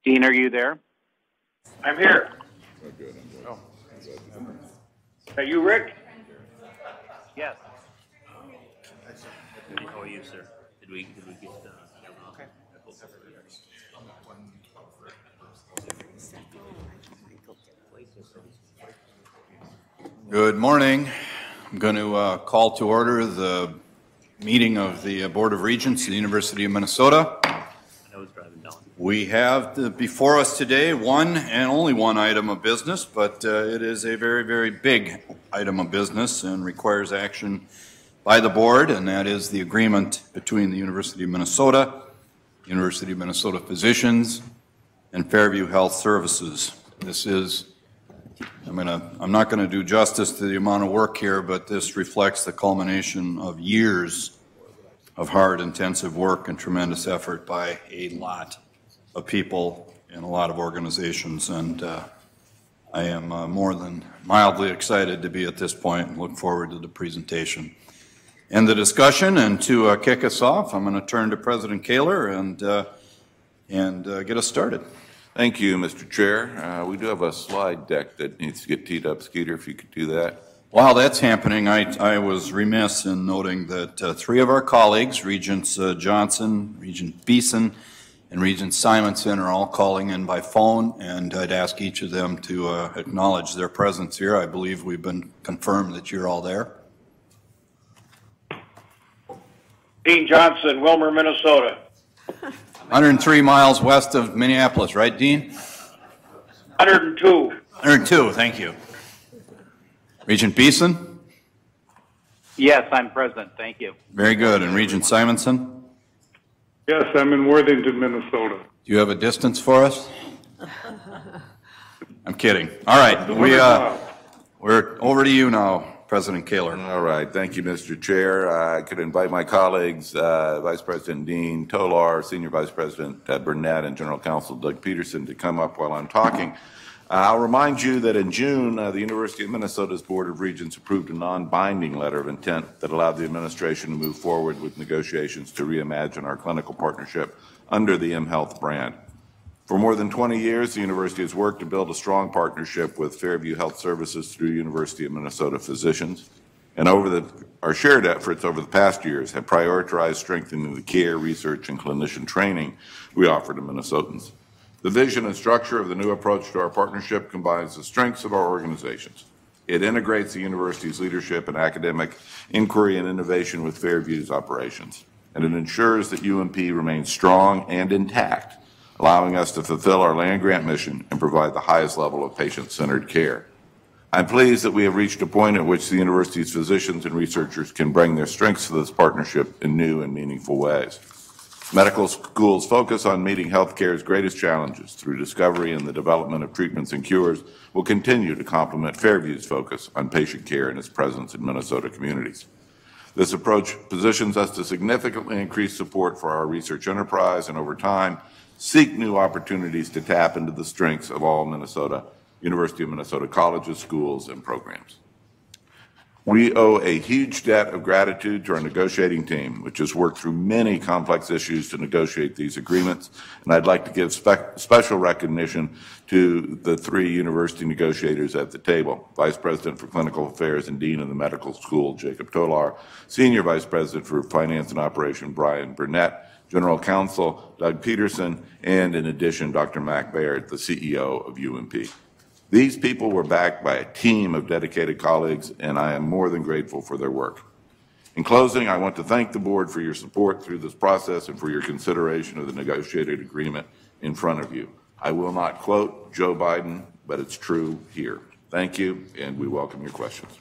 Dean, are you there? I'm here. Oh, good. Oh. Are you Rick? Yes. How are you, sir? Did we get okay. Good morning. I'm going to call to order the meeting of the Board of Regents of the University of Minnesota. I was driving down. We have before us today one and only one item of business, but it is a very, very big item of business and requires action by the board, and that is the agreement between the University of Minnesota, University of Minnesota Physicians, and Fairview Health Services. This is, I'm not going to do justice to the amount of work here, but this reflects the culmination of years of hard, intensive work and tremendous effort by a lot of people and a lot of organizations, and I am more than mildly excited to be at this point and look forward to the presentation and the discussion. And to kick us off, I'm going to turn to President Kaler and get us started. Thank you, Mr. Chair. We do have a slide deck that needs to get teed up. Skeeter, if you could do that. While that's happening, I was remiss in noting that three of our colleagues, Regents Johnson, Regent Beeson, and Regent Simonson, are all calling in by phone, and I'd ask each of them to acknowledge their presence here. I believe we've been confirmed that you're all there. Dean Johnson, Wilmer, Minnesota. 103 miles west of Minneapolis, right, Dean? 102. 102, thank you. Regent Beeson? Yes, I'm present. Thank you. Very good. And Regent Simonson? Yes, I'm in Worthington, Minnesota. Do you have a distance for us? I'm kidding. All right, we're over to you now, President Kaler. All right. Thank you, Mr. Chair. I could invite my colleagues, Vice President Dean, Tolar, Senior Vice President Burnett, and General Counsel Doug Peterson to come up while I'm talking. I'll remind you that in June, the University of Minnesota's Board of Regents approved a non-binding letter of intent that allowed the administration to move forward with negotiations to reimagine our clinical partnership under the mHealth brand. For more than 20 years, the university has worked to build a strong partnership with Fairview Health Services through University of Minnesota Physicians. And our shared efforts over the past years have prioritized strengthening the care, research, and clinician training we offer to Minnesotans. The vision and structure of the new approach to our partnership combines the strengths of our organizations. It integrates the university's leadership and academic inquiry and innovation with Fairview's operations. And it ensures that UMP remains strong and intact, allowing us to fulfill our land-grant mission and provide the highest level of patient-centered care. I'm pleased that we have reached a point at which the university's physicians and researchers can bring their strengths to this partnership in new and meaningful ways. Medical schools focus on meeting healthcare's greatest challenges through discovery and the development of treatments and cures will continue to complement Fairview's focus on patient care and its presence in Minnesota communities. This approach positions us to significantly increase support for our research enterprise and over time seek new opportunities to tap into the strengths of all University of Minnesota colleges, schools, and programs. We owe a huge debt of gratitude to our negotiating team, which has worked through many complex issues to negotiate these agreements, and I'd like to give special recognition to the three university negotiators at the table: Vice President for Clinical Affairs and Dean of the Medical School, Jacob Tolar; Senior Vice President for Finance and Operation, Brian Burnett; General Counsel, Doug Peterson; and in addition, Dr. Mac Baird, the CEO of UMP. These people were backed by a team of dedicated colleagues, and I am more than grateful for their work. In closing, I want to thank the board for your support through this process and for your consideration of the negotiated agreement in front of you. I will not quote Joe Biden, but it's true here. Thank you, and we welcome your questions.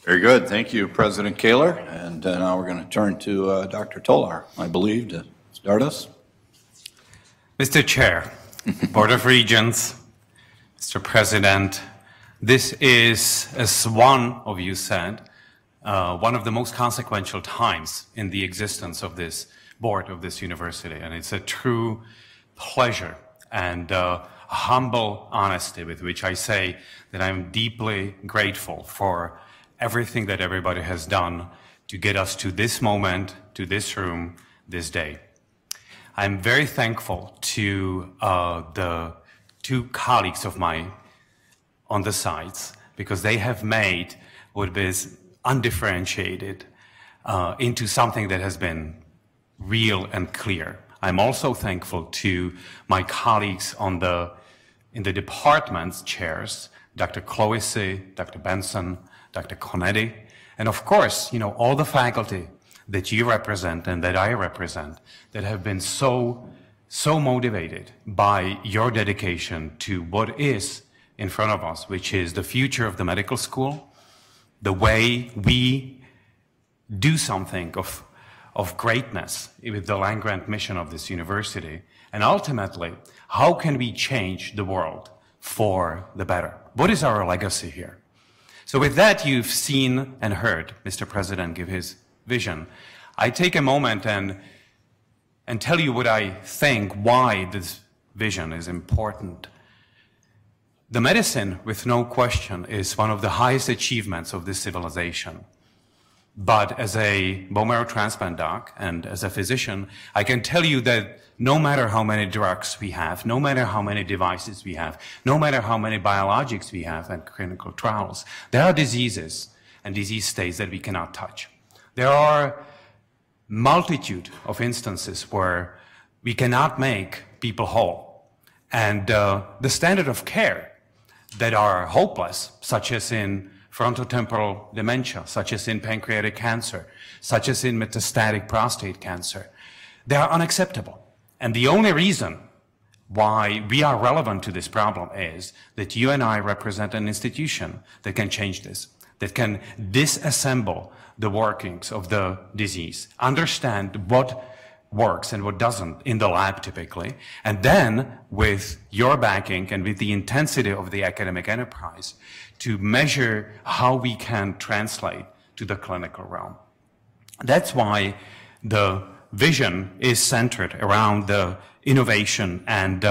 Very good. Thank you, President Kaler. And now we're going to turn to Dr. Tolar, I believe, to start us. Mr. Chair, Board of Regents, Mr. President, this is, as one of you said, one of the most consequential times in the existence of this board of this university. And it's a true pleasure and humble honesty with which I say that I'm deeply grateful for everything that everybody has done to get us to this moment, to this room, this day. I'm very thankful to the two colleagues of mine on the sides, because they have made what is undifferentiated into something that has been real and clear. I'm also thankful to my colleagues in the department's chairs, Dr. Cloisy, Dr. Benson, Dr. Conetti, and of course, all the faculty that you represent and that I represent that have been so motivated by your dedication to what is in front of us, which is the future of the medical school, the way we do something of greatness with the land-grant mission of this university, and ultimately, how can we change the world for the better? What is our legacy here? So with that, you've seen and heard Mr. President give his vision. I take a moment and tell you what I think, why this vision is important. The medicine, with no question, is one of the highest achievements of this civilization. But as a bone marrow transplant doc and as a physician, I can tell you that no matter how many drugs we have, no matter how many devices we have, no matter how many biologics we have and clinical trials, there are diseases and disease states that we cannot touch. There are multitude of instances where we cannot make people whole. And the standard of care that are hopeless, such as in frontotemporal dementia, such as in pancreatic cancer, such as in metastatic prostate cancer, they are unacceptable. And the only reason why we are relevant to this problem is that you and I represent an institution that can change this, that can disassemble the workings of the disease, understand what works and what doesn't in the lab typically, and then with your backing and with the intensity of the academic enterprise to measure how we can translate to the clinical realm. That's why the vision is centered around the innovation and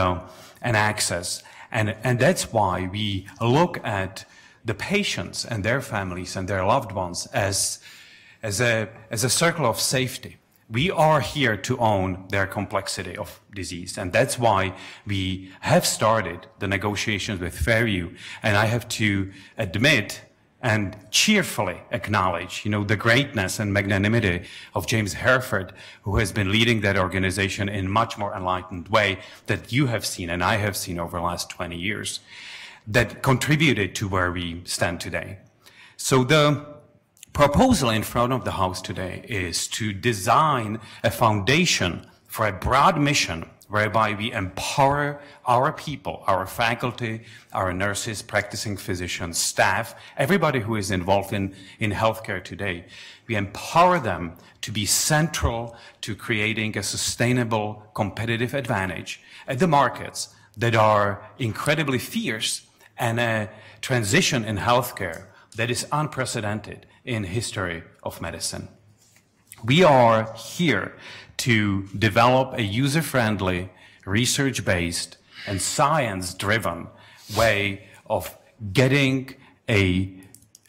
access. And that's why we look at the patients and their families and their loved ones as a circle of safety. We are here to own their complexity of disease, and that's why we have started the negotiations with Fairview. And I have to admit and cheerfully acknowledge, the greatness and magnanimity of James Hereford, who has been leading that organization in a much more enlightened way that you have seen and I have seen over the last 20 years, that contributed to where we stand today. So the proposal in front of the House today is to design a foundation for a broad mission whereby we empower our people, our faculty, our nurses, practicing physicians, staff, everybody who is involved in healthcare today. We empower them to be central to creating a sustainable competitive advantage at the markets that are incredibly fierce, and a transition in healthcare that is unprecedented in history of medicine. We are here to develop a user-friendly, research-based, and science-driven way of getting a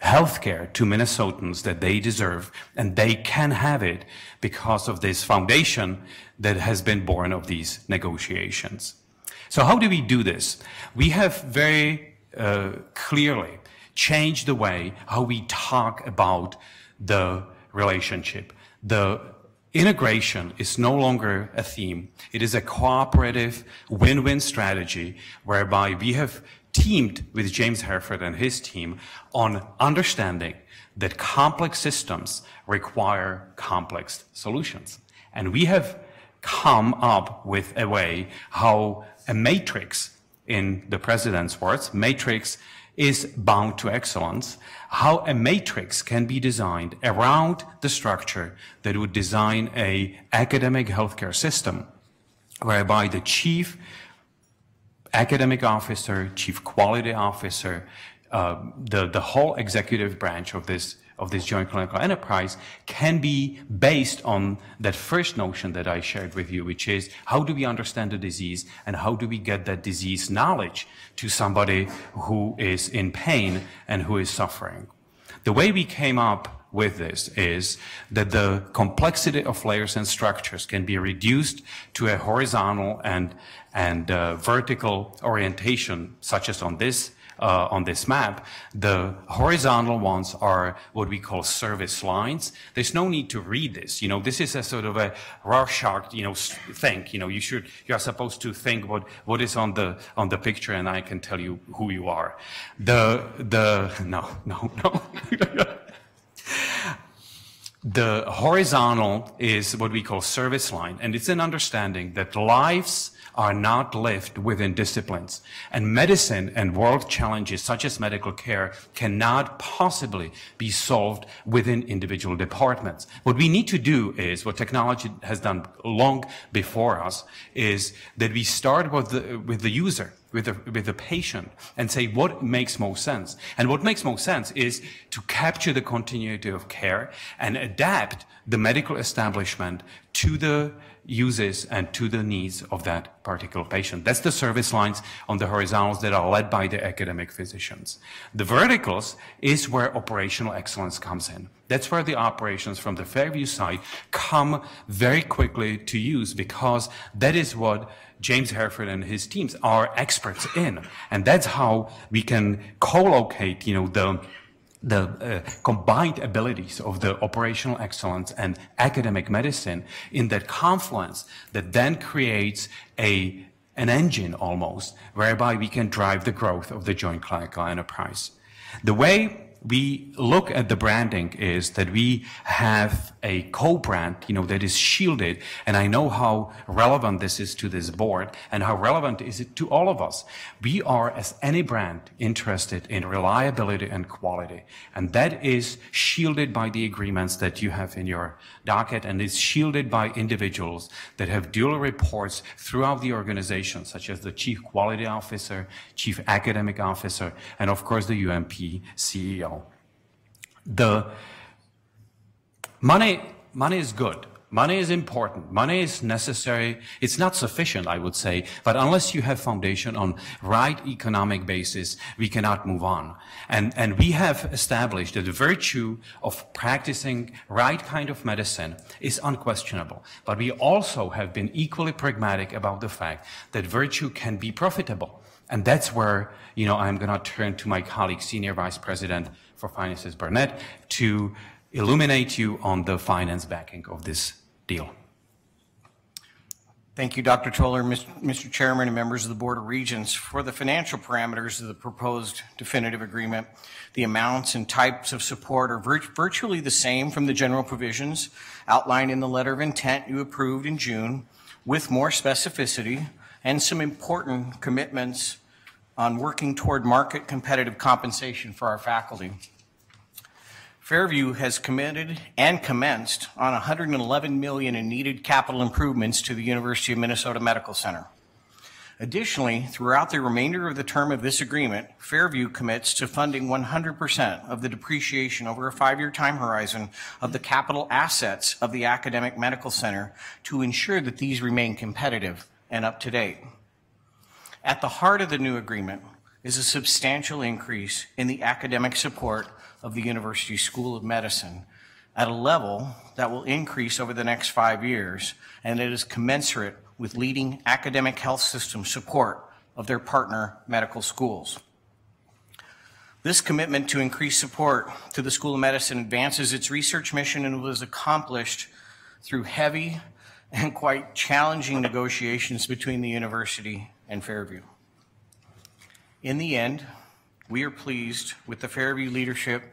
healthcare to Minnesotans that they deserve, and they can have it because of this foundation that has been born of these negotiations. So how do we do this? We have very clearly changed the way how we talk about the relationship. The integration is no longer a theme. It is a cooperative win-win strategy whereby we have teamed with James Hereford and his team on understanding that complex systems require complex solutions. And we have come up with a way how a matrix, in the president's words, matrix is bound to excellence, how a matrix can be designed around the structure that would design an academic healthcare system whereby the chief academic officer, chief quality officer, the whole executive branch of this joint clinical enterprise can be based on that first notion that I shared with you, which is how do we understand the disease and how do we get that disease knowledge to somebody who is in pain and who is suffering. The way we came up with this is that the complexity of layers and structures can be reduced to a horizontal and vertical orientation, such as on this map. The horizontal ones are what we call service lines. There's no need to read this. You know, this is a sort of a Rorschach, think. You are supposed to think what is on the picture, and I can tell you who you are. No. The horizontal is what we call service line, and it's an understanding that lives are not lived within disciplines. And medicine and world challenges such as medical care cannot possibly be solved within individual departments. What we need to do is, what technology has done long before us, is that we start with the user, with the patient, and say what makes most sense. And what makes most sense is to capture the continuity of care and adapt the medical establishment to the uses and to the needs of that particular patient. That's the service lines on the horizontals that are led by the academic physicians. The verticals is where operational excellence comes in. That's where the operations from the Fairview side come very quickly to use, because that is what James Hereford and his teams are experts in. And that's how we can co-locate, the combined abilities of the operational excellence and academic medicine in that confluence that then creates an engine almost whereby we can drive the growth of the joint clinical enterprise. The way we look at the branding is that we have a co-brand, that is shielded, and I know how relevant this is to this board and how relevant is it to all of us. We are, as any brand, interested in reliability and quality, and that is shielded by the agreements that you have in your docket, and is shielded by individuals that have dual reports throughout the organization, such as the Chief Quality Officer, Chief Academic Officer, and of course the UMP CEO. The money is good. Money is important. Money is necessary. It's not sufficient, I would say, but unless you have foundation on right economic basis, we cannot move on. And we have established that the virtue of practicing right kind of medicine is unquestionable. But we also have been equally pragmatic about the fact that virtue can be profitable. And that's where, I'm going to turn to my colleague, Senior Vice President for Finances, Burnett, to illuminate you on the finance backing of this deal. Thank you, Dr. Toller, Mr. Chairman, and members of the Board of Regents. For the financial parameters of the proposed definitive agreement, the amounts and types of support are virtually the same from the general provisions outlined in the letter of intent you approved in June, with more specificity and some important commitments on working toward market competitive compensation for our faculty. Fairview has committed and commenced on $111 million in needed capital improvements to the University of Minnesota Medical Center. Additionally, throughout the remainder of the term of this agreement, Fairview commits to funding 100% of the depreciation over a 5-year time horizon of the capital assets of the Academic Medical Center to ensure that these remain competitive and up to date. At the heart of the new agreement is a substantial increase in the academic support of the University School of Medicine at a level that will increase over the next 5 years, and it is commensurate with leading academic health system support of their partner medical schools. This commitment to increase support to the School of Medicine advances its research mission and was accomplished through heavy and quite challenging negotiations between the university and Fairview. In the end, we are pleased with the Fairview leadership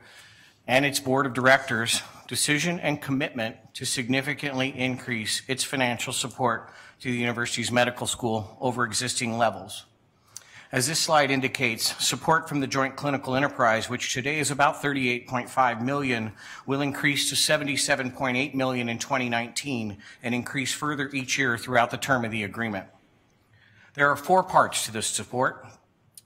and its board of directors' decision and commitment to significantly increase its financial support to the university's medical school over existing levels. As this slide indicates, support from the joint clinical enterprise, which today is about $38.5 million, will increase to $77.8 million in 2019 and increase further each year throughout the term of the agreement. There are 4 parts to this support.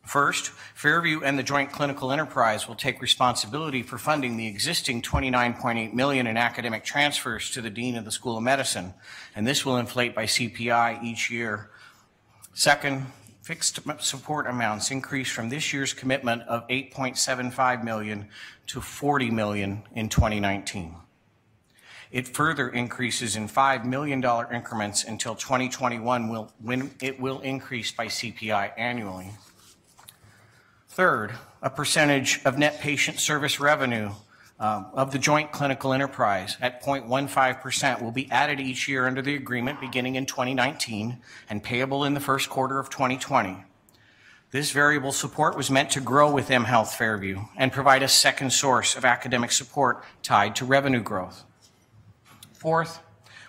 First, Fairview and the joint clinical enterprise will take responsibility for funding the existing $29.8 million in academic transfers to the Dean of the School of Medicine, and this will inflate by CPI each year. Second, fixed support amounts increased from this year's commitment of $8.75 million to $40 million in 2019. It further increases in $5 million increments until 2021 when it will increase by CPI annually. Third, a percentage of net patient service revenue of the joint clinical enterprise at 0.15% will be added each year under the agreement beginning in 2019 and payable in the first quarter of 2020. This variable support was meant to grow with mHealth Fairview and provide a second source of academic support tied to revenue growth. Fourth,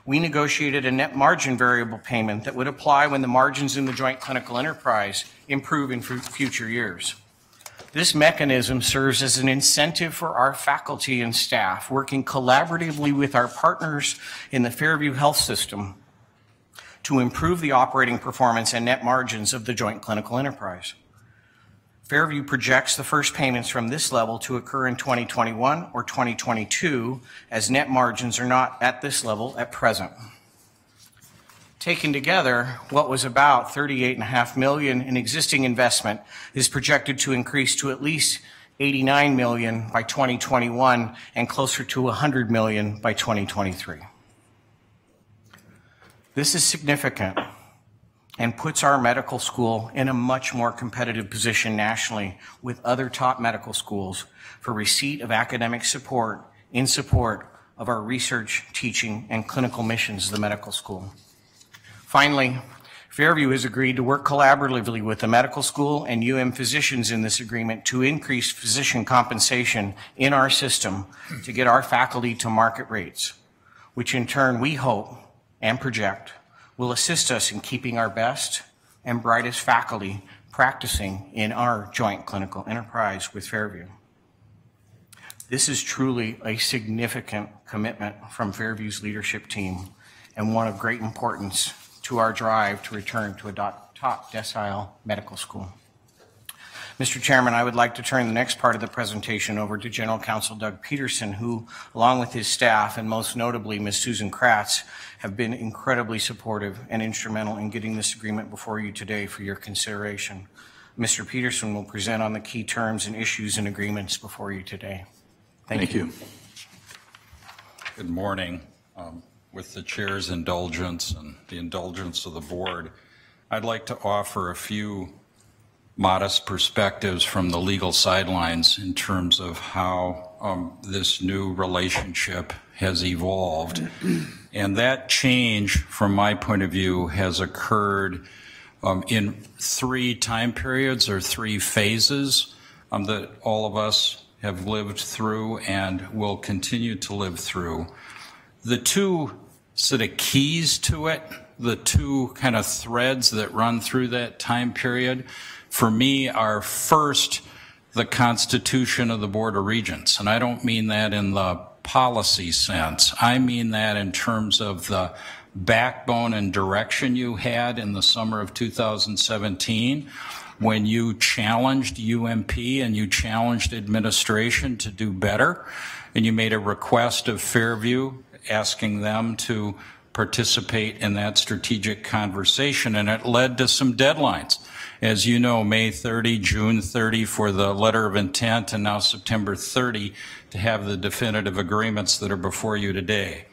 we negotiated a net margin variable payment that would apply when the margins in the joint clinical enterprise improve in future years. This mechanism serves as an incentive for our faculty and staff working collaboratively with our partners in the Fairview Health System to improve the operating performance and net margins of the joint clinical enterprise. Fairview projects the first payments from this level to occur in 2021 or 2022, as net margins are not at this level at present. Taken together, what was about $38.5 million in existing investment is projected to increase to at least $89 million by 2021 and closer to $100 million by 2023. This is significant and puts our medical school in a much more competitive position nationally with other top medical schools for receipt of academic support in support of our research, teaching, and clinical missions of the medical school. Finally, Fairview has agreed to work collaboratively with the medical school and physicians in this agreement to increase physician compensation in our system to get our faculty to market rates, which in turn we hope and project will assist us in keeping our best and brightest faculty practicing in our joint clinical enterprise with Fairview. This is truly a significant commitment from Fairview's leadership team and one of great importance to our drive to return to a top decile medical school. Mr. Chairman, I would like to turn the next part of the presentation over to General Counsel Doug Peterson, who, along with his staff, and most notably Ms. Susan Kratz, have been incredibly supportive and instrumental in getting this agreement before you today for your consideration. Mr. Peterson will present on the key terms and issues and agreements before you today. Thank you. Good morning. With the chair's indulgence and the indulgence of the board, I'd like to offer a few modest perspectives from the legal sidelines in terms of how this new relationship has evolved. And that change, from my point of view, has occurred in 3 time periods or 3 phases that all of us have lived through and will continue to live through. The 2 sort of keys to it, the 2 kind of threads that run through that time period, for me are first the Constitution of the Board of Regents. And I don't mean that in the policy sense. I mean that in terms of the backbone and direction you had in the summer of 2017 when you challenged UMP and you challenged administration to do better, and you made a request of Fairview asking them to participate in that strategic conversation, and it led to some deadlines. As you know, May 30, June 30 for the letter of intent, and now September 30 to have the definitive agreements that are before you today.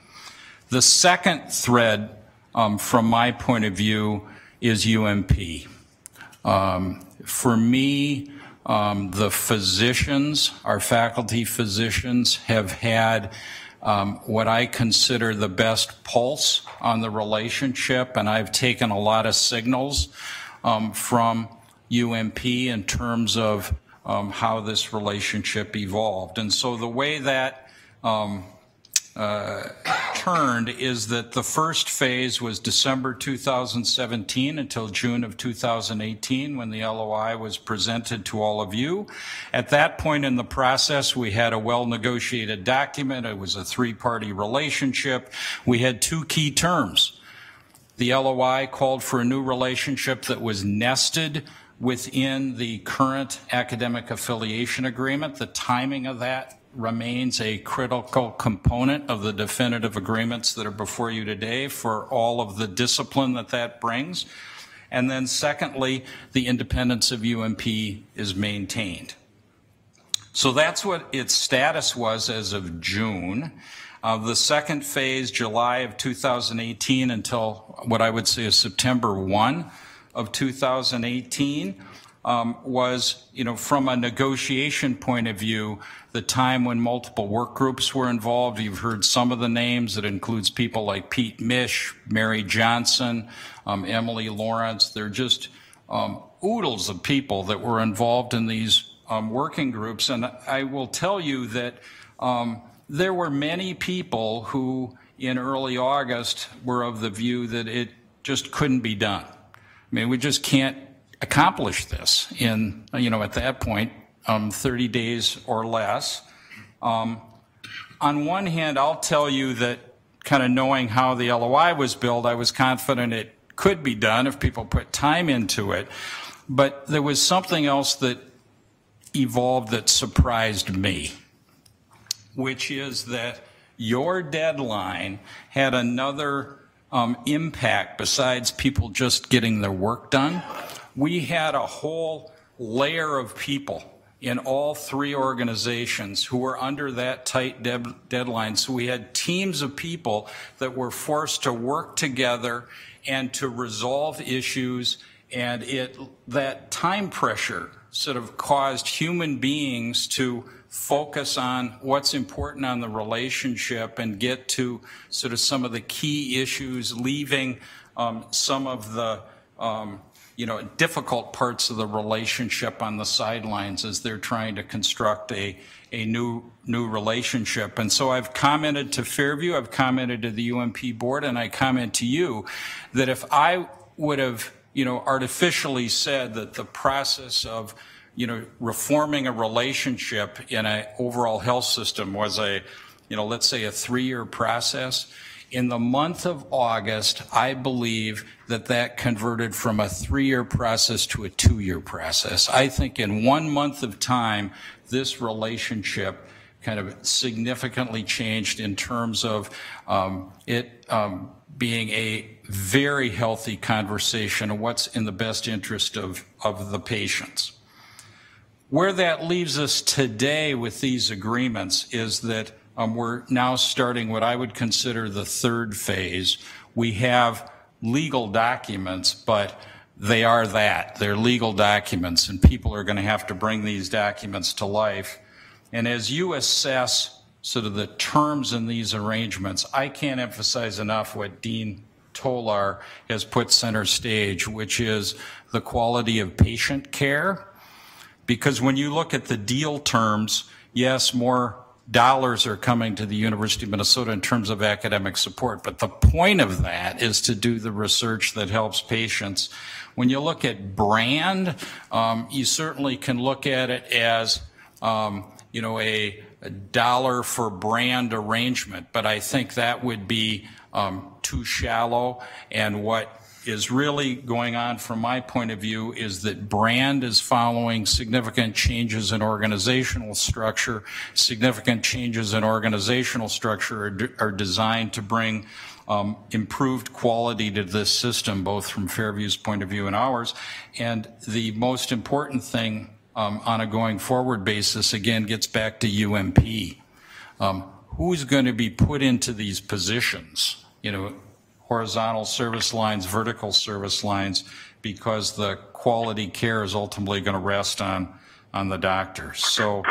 The second thread, from my point of view, is UMP. For me, the physicians, our faculty physicians, have had what I consider the best pulse on the relationship, and I've taken a lot of signals from UMP in terms of how this relationship evolved. And so the way that turned is that the first phase was December 2017 until June of 2018 when the LOI was presented to all of you. At that point in the process, we had a well-negotiated document. It was a 3-party relationship. We had 2 key terms. The LOI called for a new relationship that was nested within the current academic affiliation agreement. The timing of that remains a critical component of the definitive agreements that are before you today for all of the discipline that that brings. And then secondly, the independence of UMP is maintained. So that's what its status was as of June. The second phase, July of 2018 until what I would say is September 1 of 2018, was, from a negotiation point of view, the time when multiple work groups were involved. You've heard some of the names. It includes people like Pete Misch, Mary Johnson, Emily Lawrence. They're just oodles of people that were involved in these working groups. And I will tell you that there were many people who in early August were of the view that it just couldn't be done. I mean, we just can't accomplish this in, at that point, 30 days or less. On one hand, I'll tell you that kind of knowing how the LOI was built, I was confident it could be done if people put time into it. But there was something else that evolved that surprised me, which is that your deadline had another impact besides people just getting their work done. We had a whole layer of people in all three organizations who were under that tight deadline. So we had teams of people that were forced to work together and to resolve issues, and that time pressure sort of caused human beings to focus on what's important on the relationship and get to sort of some of the key issues, leaving some of the difficult parts of the relationship on the sidelines as they're trying to construct a new relationship. And so I've commented to Fairview, I've commented to the UMP board, and I comment to you that if I would have, artificially said that the process of, reforming a relationship in an overall health system was let's say a 3-year process, in the month of August, I believe that converted from a 3-year process to a 2-year process. I think in 1 month of time, this relationship kind of significantly changed in terms of it being a very healthy conversation of what's in the best interest of the patients. Where that leaves us today with these agreements is that we're now starting what I would consider the third phase. We have legal documents, but they are that. They're legal documents, and people are going to have to bring these documents to life. And as you assess sort of the terms in these arrangements, I can't emphasize enough what Dean Tolar has put center stage, which is the quality of patient care. Because when you look at the deal terms, yes, more dollars are coming to the University of Minnesota in terms of academic support, but the point of that is to do the research that helps patients. When you look at brand, you certainly can look at it as a dollar for brand arrangement, but I think that would be too shallow. And what is really going on from my point of view is that brand is following significant changes in organizational structure. Significant changes in organizational structure are designed to bring improved quality to this system, both from Fairview's point of view and ours. And the most important thing on a going forward basis, again, gets back to UMP. Who's going to be put into these positions? Horizontal service lines, vertical service lines, because the quality care is ultimately going to rest on the doctor. So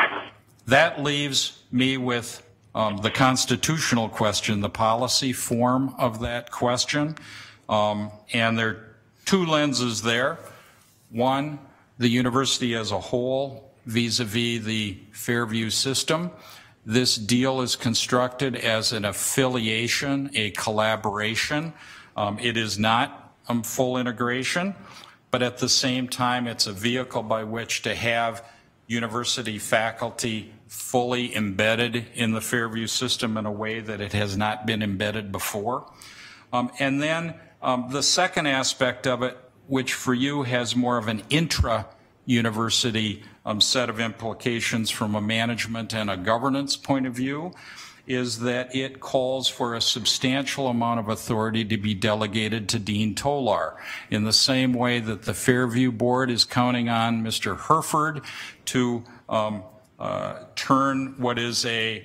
that leaves me with the constitutional question, the policy form of that question. And there are two lenses there. One, the university as a whole vis-a-vis the Fairview system. This deal is constructed as an affiliation, a collaboration. It is not full integration, but at the same time, it's a vehicle by which to have university faculty fully embedded in the Fairview system in a way that it has not been embedded before. And then the second aspect of it, which for you has more of an intra-university set of implications from a management and a governance point of view, is that it calls for a substantial amount of authority to be delegated to Dean Tolar, in the same way that the Fairview Board is counting on Mr. Herford to turn what is a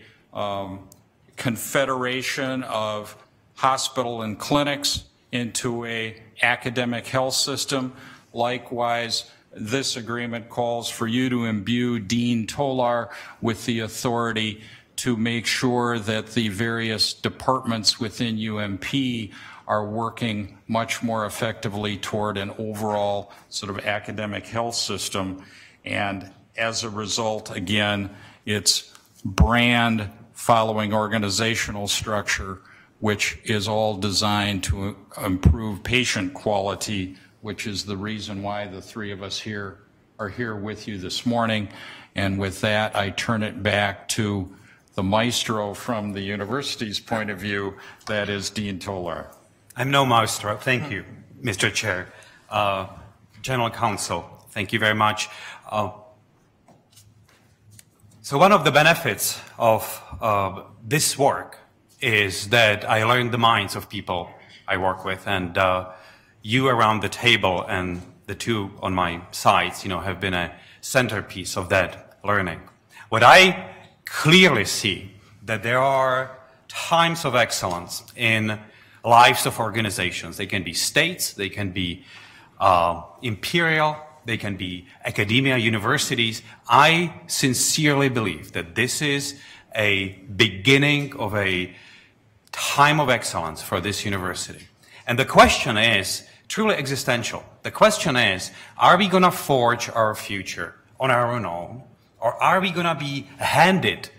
confederation of hospital and clinics into a academic health system. Likewise, this agreement calls for you to imbue Dean Tolar with the authority to make sure that the various departments within UMP are working much more effectively toward an overall sort of academic health system. And as a result, again, it's brand following organizational structure, which is all designed to improve patient quality, which is the reason why the three of us here are here with you this morning. And with that, I turn it back to the maestro from the university's point of view, that is Dean Tolar. I'm no maestro. Thank you, Mr. Chair. General Counsel, thank you very much. So one of the benefits of this work is that I learn the minds of people I work with, and you around the table and the two on my sides, have been a centerpiece of that learning. What I clearly see that there are times of excellence in lives of organizations. They can be states, they can be imperial, they can be academia, universities. I sincerely believe that this is a beginning of a time of excellence for this university. And the question is truly existential. The question is, are we going to forge our future on our own, or are we going to be handed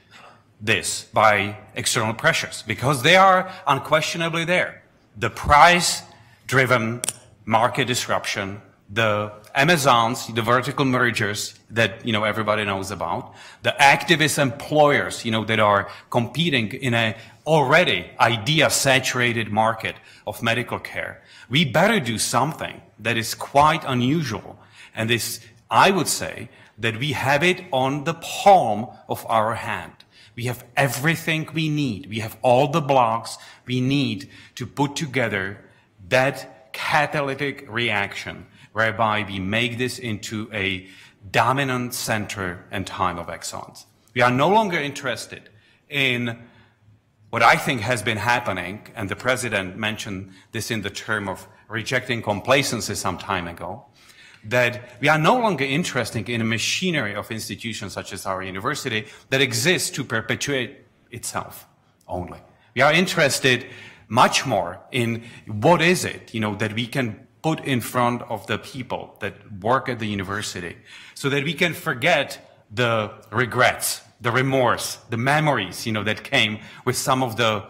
this by external pressures? Because they are unquestionably there. The price-driven market disruption, the Amazons, the vertical mergers that, everybody knows about, the activist employers, that are competing in a already idea-saturated market of medical care. We better do something that is quite unusual. And this, I would say, that we have it on the palm of our hand. We have everything we need. We have all the blocks we need to put together that catalytic reaction whereby we make this into a dominant center and time of excellence. We are no longer interested in what I think has been happening, and the President mentioned this in the term of rejecting complacency some time ago, that we are no longer interested in a machinery of institutions such as our university that exists to perpetuate itself only. We are interested much more in what is it, that we can put in front of the people that work at the university so that we can forget the regrets, the remorse, the memories, that came with some of the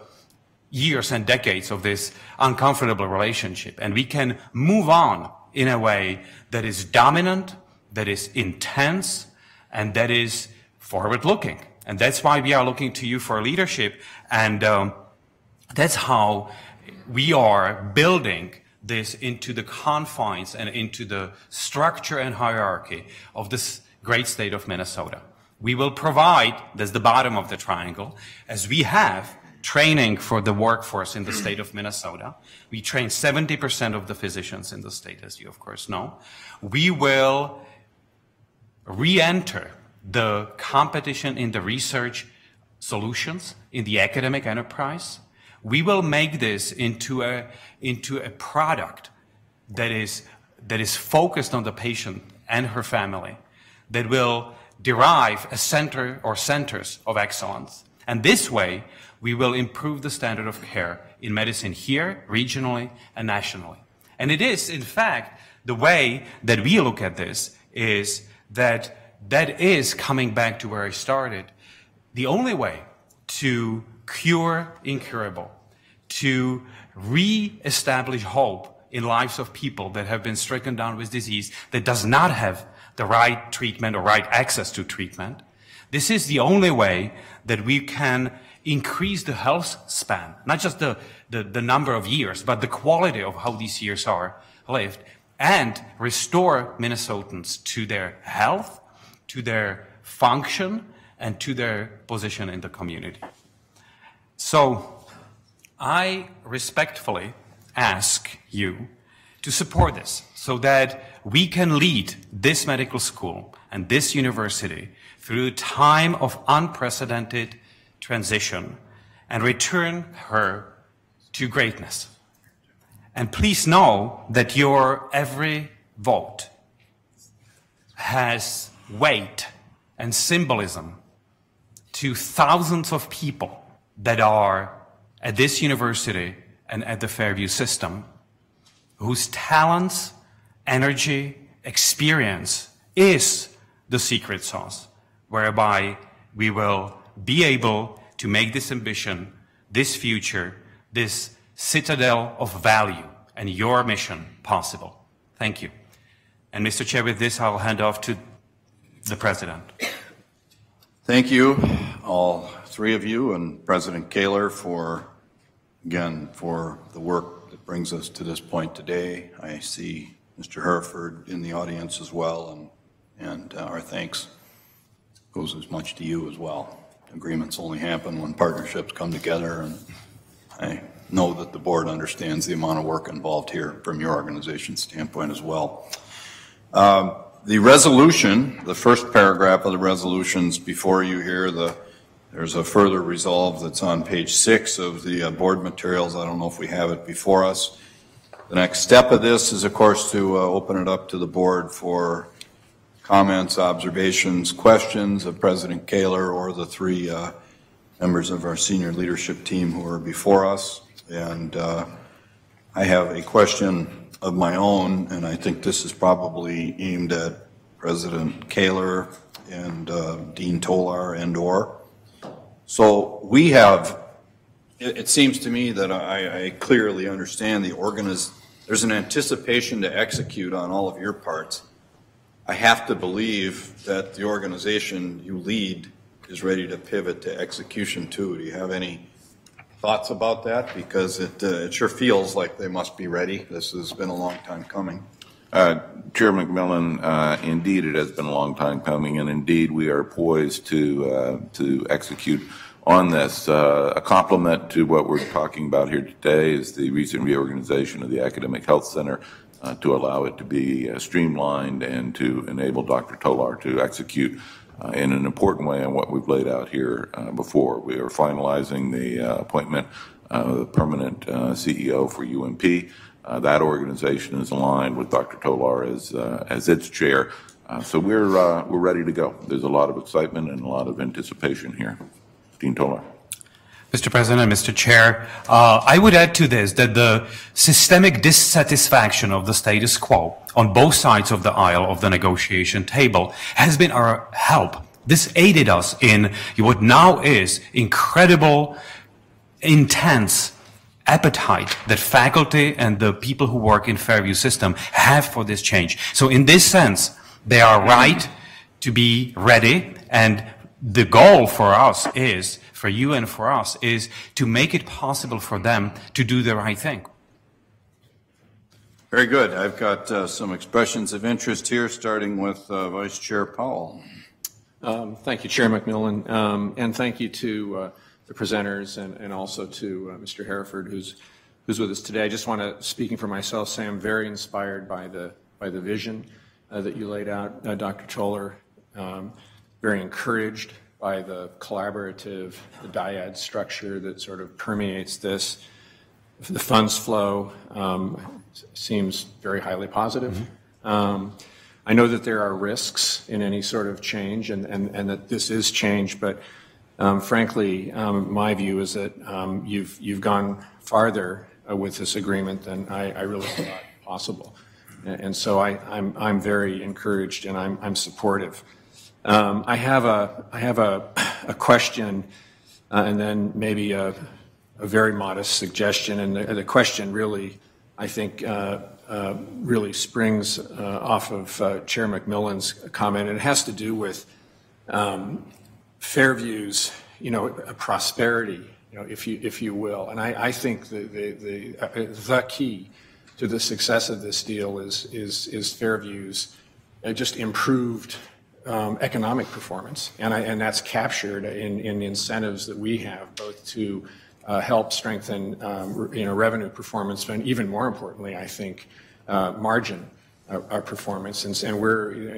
years and decades of this uncomfortable relationship. And we can move on in a way that is dominant, that is intense, and that is forward-looking. And that's why we are looking to you for leadership. And that's how we are building this into the confines and into the structure and hierarchy of this great state of Minnesota. We will provide, that's the bottom of the triangle, as we have training for the workforce in the state of Minnesota. We train 70% of the physicians in the state, as you of course know. We will re-enter the competition in the research solutions in the academic enterprise. We will make this into a product that is focused on the patient and her family, that will derive a center or centers of excellence. And this way, we will improve the standard of care in medicine here, regionally, and nationally. And it is, in fact, the way that we look at this is that is coming back to where I started. The only way to cure incurable, to re-establish hope in lives of people that have been stricken down with disease that does not have the right treatment or right access to treatment. This is the only way that we can increase the health span, not just the number of years, but the quality of how these years are lived, and restore Minnesotans to their health, to their function, and to their position in the community. So I respectfully ask you to support this so that we can lead this medical school and this university through a time of unprecedented transition and return her to greatness. And please know that your every vote has weight and symbolism to thousands of people that are at this university and at the Fairview system, whose talents, energy, experience is the secret sauce, whereby we will be able to make this ambition, this future, this citadel of value and your mission possible. Thank you. And Mr. Chair, with this, I'll hand off to the President. Thank you, all three of you, and President Kaler for the work that brings us to this point today. I see Mr. Hereford in the audience as well, and our thanks goes as much to you as well. Agreements only happen when partnerships come together, and I know that the board understands the amount of work involved here from your organization standpoint as well. The resolution, the first paragraph of the resolutions before you here, there's a further resolve that's on page 6 of the board materials. I don't know if we have it before us. The next step of this is, of course, to open it up to the board for comments, observations, questions of President Kaler or the three members of our senior leadership team who are before us. And I have a question of my own, and I think this is probably aimed at President Kaler and Dean Tolar and or. So we have, it seems to me that I clearly understand there's an anticipation to execute on all of your parts. I have to believe that the organization you lead is ready to pivot to execution too. Do you have any thoughts about that? Because it sure feels like they must be ready. This has been a long time coming. Chair McMillan, indeed it has been a long time coming, and indeed we are poised to execute on this. A complement to what we're talking about here today is the recent reorganization of the Academic Health Center to allow it to be streamlined and to enable Dr. Tolar to execute in an important way on what we've laid out here before. We are finalizing the appointment of the permanent CEO for UMP. That organization is aligned with Dr. Tolar as its chair. So we're ready to go. There's a lot of excitement and a lot of anticipation here. Dean Tolar. Mr. President, Mr. Chair, I would add to this that the systemic dissatisfaction of the status quo on both sides of the aisle of the negotiation table has been our help. This aided us in what now is incredible, intense appetite that faculty and the people who work in Fairview system have for this change. So in this sense, they are right to be ready, and the goal for us is, for you and for us, is to make it possible for them to do the right thing. Very good. I've got some expressions of interest here, starting with Vice Chair Powell. Thank you, Chair McMillan, and thank you to the presenters and also to Mr. Hereford, who's with us today. I just want to, speaking for myself, say I'm very inspired by the vision that you laid out, Dr. Tolar. Very encouraged by the collaborative, the dyad structure that sort of permeates this. The funds flow seems very highly positive. Mm-hmm. I know that there are risks in any sort of change, and that this is change, but frankly, my view is that you've gone farther with this agreement than I really thought possible, and so I'm very encouraged and I'm supportive. I have a question, and then maybe a very modest suggestion, and the question really, I think, really springs off of Chair McMillan's comment, and it has to do with Fairview's, prosperity, if you will. And I think the key to the success of this deal is Fairview's just improved economic performance, and that's captured in the incentives that we have, both to help strengthen revenue performance, and even more importantly, I think, margin our performance. And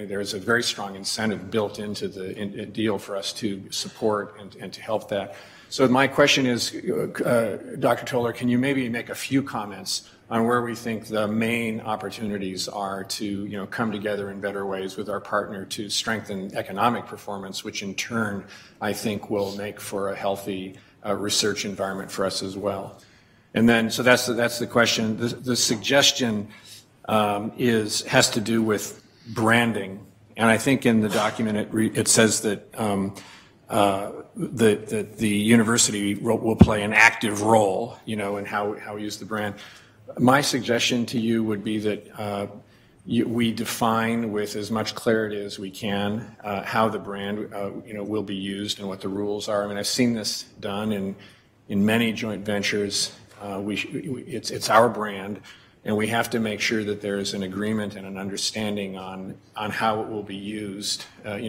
there's a very strong incentive built into the deal for us to support and to help that. So my question is, Dr. Toller, can you maybe make a few comments on where we think the main opportunities are to come together in better ways with our partner to strengthen economic performance, which in turn I think will make for a healthy research environment for us as well. And then, so that's the question. The suggestion has to do with branding, and I think in the document it says that that the university will play an active role, in how we use the brand. My suggestion to you would be that we define with as much clarity as we can how the brand will be used and what the rules are. I mean, I've seen this done in many joint ventures. It's our brand, and we have to make sure that there's an agreement and an understanding on how it will be used,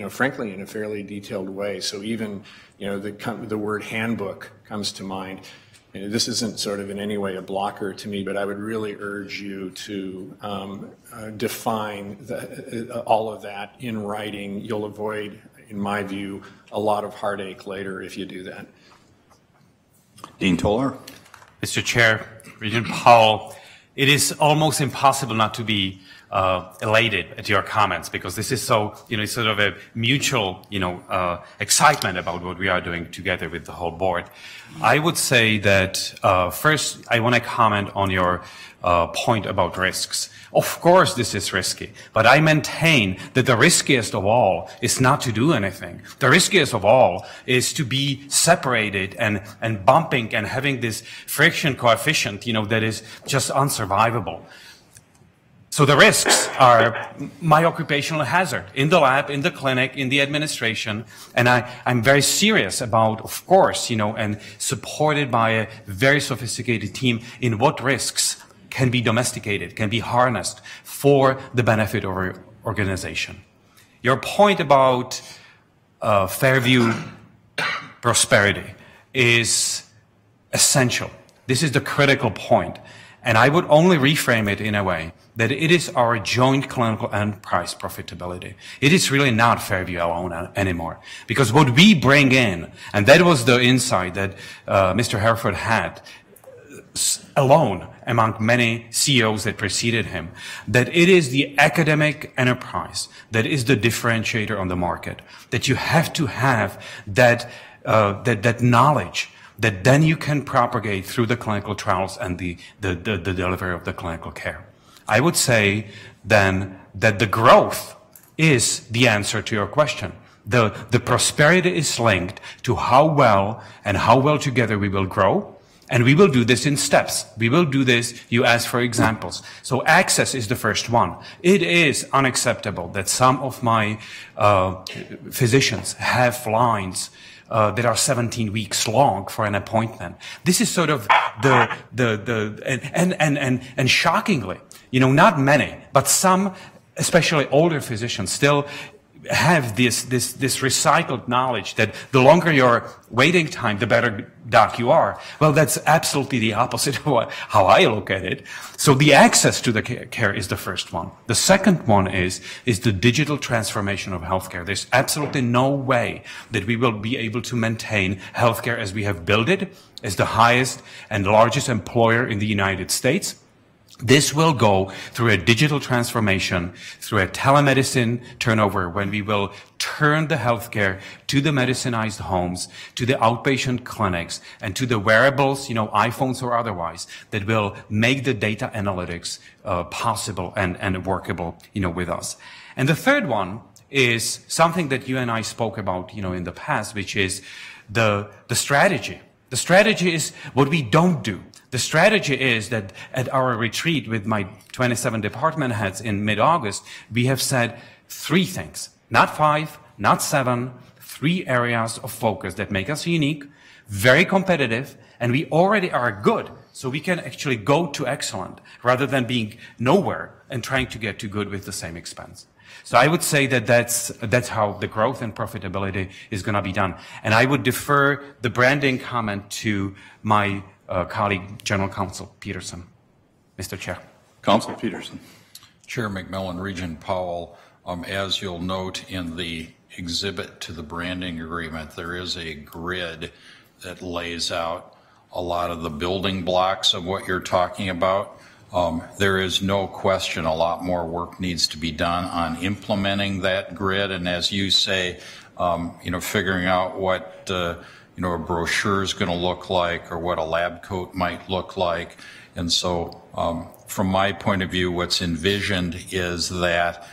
frankly, in a fairly detailed way. So even, the word handbook comes to mind. This isn't sort of in any way a blocker to me, but I would really urge you to define all of that in writing. You'll avoid, in my view, a lot of heartache later if you do that. Dean Toller. Mr. Chair, Regent Powell, it is almost impossible not to be elated at your comments, because this is so, it's sort of a mutual, excitement about what we are doing together with the whole board. I would say that first, I want to comment on your point about risks. Of course, this is risky, but I maintain that the riskiest of all is not to do anything. The riskiest of all is to be separated and bumping and having this friction coefficient, that is just unsurvivable. So the risks are my occupational hazard in the lab, in the clinic, in the administration, and I'm very serious about, of course, and supported by a very sophisticated team in what risks can be domesticated, can be harnessed for the benefit of our organization. Your point about Fairview prosperity is essential. This is the critical point, and I would only reframe it in a way that it is our joint clinical enterprise profitability. It is really not Fairview alone anymore. Because what we bring in, and that was the insight that Mr. Hereford had alone among many CEOs that preceded him, that it is the academic enterprise that is the differentiator on the market, that you have to have that knowledge that then you can propagate through the clinical trials and the delivery of the clinical care. I would say then that the growth is the answer to your question. The prosperity is linked to how well together we will grow, and we will do this in steps. We will do this, you asked for examples. So access is the first one. It is unacceptable that some of my physicians have lines that are 17 weeks long for an appointment. This is sort of and shockingly, not many, but some, especially older physicians, still have this recycled knowledge that the longer your waiting time, the better doc you are. Well, that's absolutely the opposite of how I look at it. So the access to the care is the first one. The second one is the digital transformation of healthcare. There's absolutely no way that we will be able to maintain healthcare as we have built it, as the highest and largest employer in the United States. This will go through a digital transformation, through a telemedicine turnover, when we will turn the healthcare to the medicinized homes, to the outpatient clinics, and to the wearables, iPhones or otherwise, that will make the data analytics possible and workable, with us. And the third one is something that you and I spoke about, in the past, which is the strategy. The strategy is what we don't do. The strategy is that at our retreat with my 27 department heads in mid-August, we have said 3 things, not 5, not 7, 3 areas of focus that make us unique, very competitive, and we already are good, so we can actually go to excellent rather than being nowhere and trying to get to good with the same expense. So I would say that that's how the growth and profitability is going to be done. And I would defer the branding comment to my colleague, General Counsel Peterson. Mr. Chair. Counsel Peterson. Chair McMillan, Regent Powell, as you'll note in the exhibit to the branding agreement, there is a grid that lays out a lot of the building blocks of what you're talking about. There is no question a lot more work needs to be done on implementing that grid, and as you say, figuring out what a brochure is going to look like or what a lab coat might look like. And so from my point of view, what's envisioned is that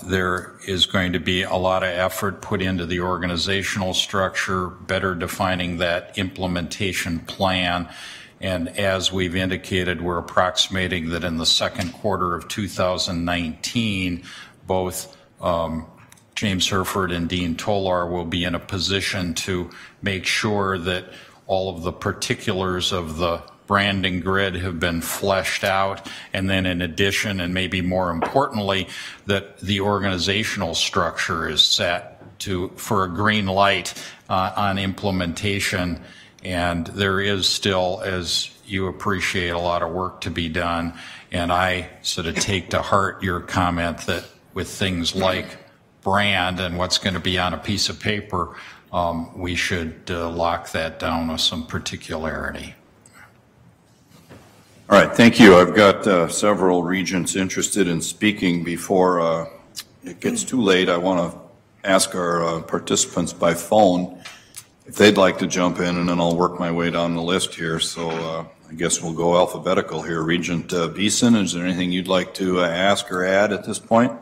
there is going to be a lot of effort put into the organizational structure, better defining that implementation plan. And as we've indicated, we're approximating that in the second quarter of 2019, both James Herford and Dean Tolar will be in a position to make sure that all of the particulars of the branding grid have been fleshed out, and then in addition, and maybe more importantly, that the organizational structure is set for a green light on implementation. And there is still, as you appreciate, a lot of work to be done. And I sort of take to heart your comment that with things like brand and what's going to be on a piece of paper, we should lock that down with some particularity. All right, thank you. I've got several regents interested in speaking. Before it gets too late, I want to ask our participants by phone if they'd like to jump in, and then I'll work my way down the list here. So I guess we'll go alphabetical here. Regent Beeson, is there anything you'd like to ask or add at this point?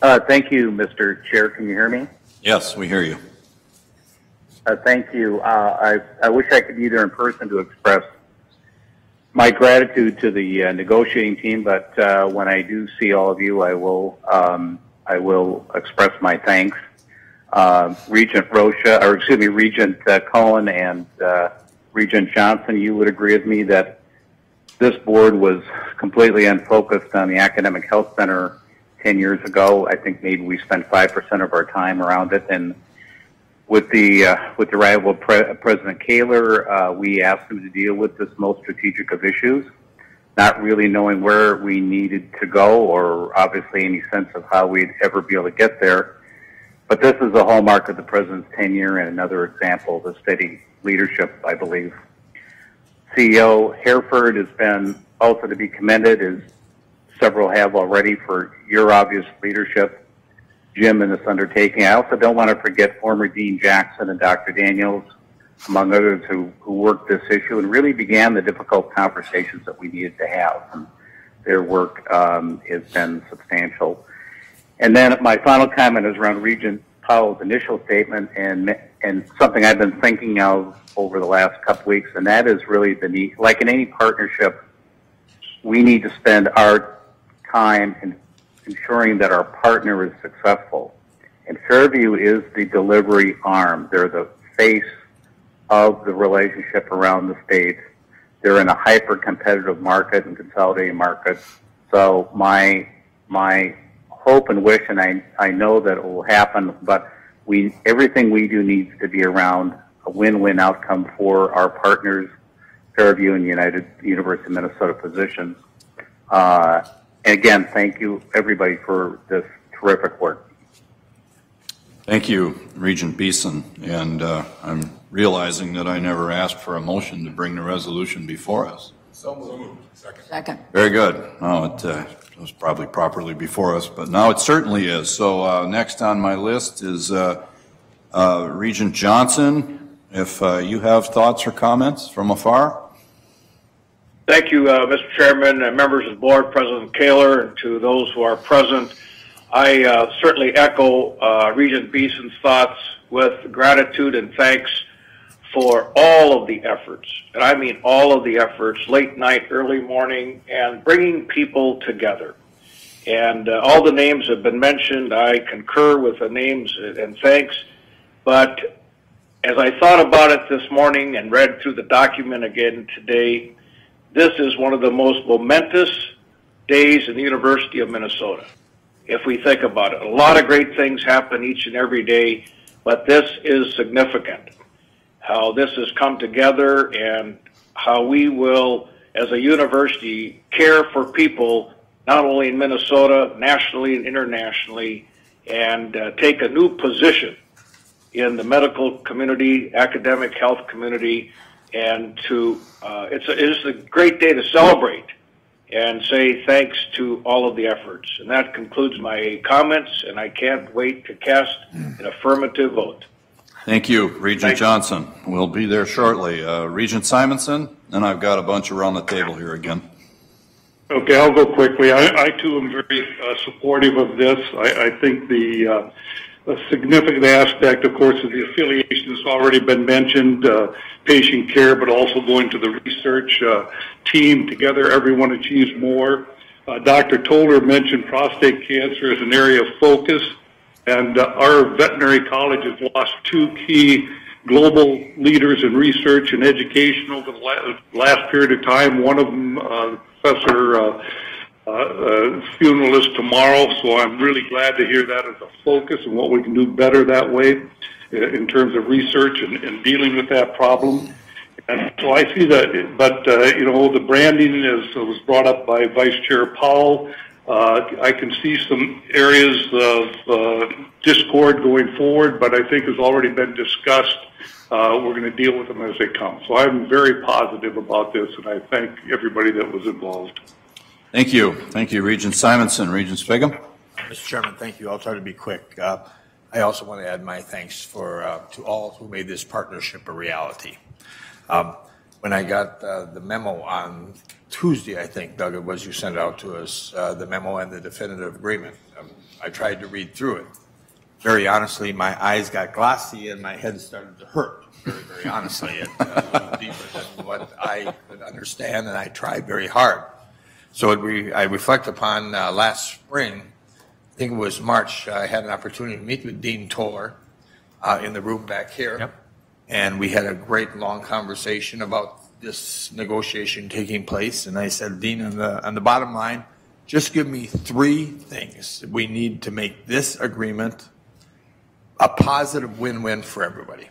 Thank you, Mr. Chair. Can you hear me? Yes, we hear you. Thank you. I wish I could be there in person to express my gratitude to the negotiating team, but when I do see all of you, I will express my thanks. Regent Cohen and Regent Johnson, you would agree with me that this board was completely unfocused on the Academic Health Center 10 years ago. I think maybe we spent 5% of our time around it, and with the arrival of President Kaler, we asked him to deal with this most strategic of issues, not really knowing where we needed to go or obviously any sense of how we'd ever be able to get there. But this is a hallmark of the President's tenure and another example of the steady leadership, I believe. CEO Hereford has been also to be commended, as several have already, for your obvious leadership, Jim, in this undertaking. I also don't want to forget former Dean Jackson and Dr. Daniels, among others, who worked this issue and really began the difficult conversations that we needed to have. And their work has been substantial. And then my final comment is around Regent Powell's initial statement and something I've been thinking of over the last couple weeks, and that is really the need. Like in any partnership, we need to spend our time in ensuring that our partner is successful. And Fairview is the delivery arm. They're the face of the relationship around the state. They're in a hyper-competitive market and consolidating market. So my hope and wish, and I know that it will happen, but everything we do needs to be around a win-win outcome for our partners, Fairview and University of Minnesota physicians. And again, thank you, everybody, for this terrific work. Thank you, Regent Beeson. And I'm realizing that I never asked for a motion to bring the resolution before us. So moved. Second. Very good. No, it was probably properly before us, but now it certainly is. So next on my list is Regent Johnson. If you have thoughts or comments from afar. Thank you, Mr. Chairman, and members of the board, President Kaler, and to those who are present. I certainly echo Regent Beeson's thoughts with gratitude and thanks for all of the efforts, and I mean all of the efforts, late night, early morning, and bringing people together. And all the names have been mentioned. I concur with the names and thanks. But as I thought about it this morning and read through the document again today, this is one of the most momentous days in the University of Minnesota. If we think about it, a lot of great things happen each and every day, but this is significant. How this has come together and how we will, as a university, care for people not only in Minnesota, nationally and internationally, and take a new position in the medical community, academic health community, and to it's a great day to celebrate and say thanks to all of the efforts. And that concludes my comments, and I can't wait to cast an affirmative vote. Thank you, Regent Johnson. We'll be there shortly. Regent Simonson, and I've got a bunch around the table here again. Okay, I'll go quickly. I too am very supportive of this. I think the significant aspect, of course, is the affiliation that's already been mentioned, patient care, but also going to the research team. Together, everyone achieves more. Dr. Toler mentioned prostate cancer as an area of focus, and our veterinary college has lost two key global leaders in research and education over the last period of time. One of them, Professor funeral is tomorrow, so I'm really glad to hear that as a focus and what we can do better that way in terms of research and dealing with that problem. And so I see that, but you know, the branding was brought up by Vice Chair Powell. I can see some areas of discord going forward, but I think has already been discussed. We're going to deal with them as they come. So I'm very positive about this, and I thank everybody that was involved. Thank you. Thank you, Regent Simonson. Regent Swigum. Mr. Chairman, thank you. I'll try to be quick. I also want to add my thanks to all who made this partnership a reality. When I got the memo on Tuesday, I think, Doug, it was you sent out to us, the memo and the definitive agreement. I tried to read through it. Very honestly, my eyes got glossy and my head started to hurt. Very, very honestly. It a little deeper than what I could understand, and I tried very hard. So I reflect upon last spring, I think it was March, I had an opportunity to meet with Dean Tora in the room back here. Yep. And we had a great long conversation about this negotiation taking place. And I said, Dean, on the bottom line, just give me 3 things we need to make this agreement a positive win-win for everybody.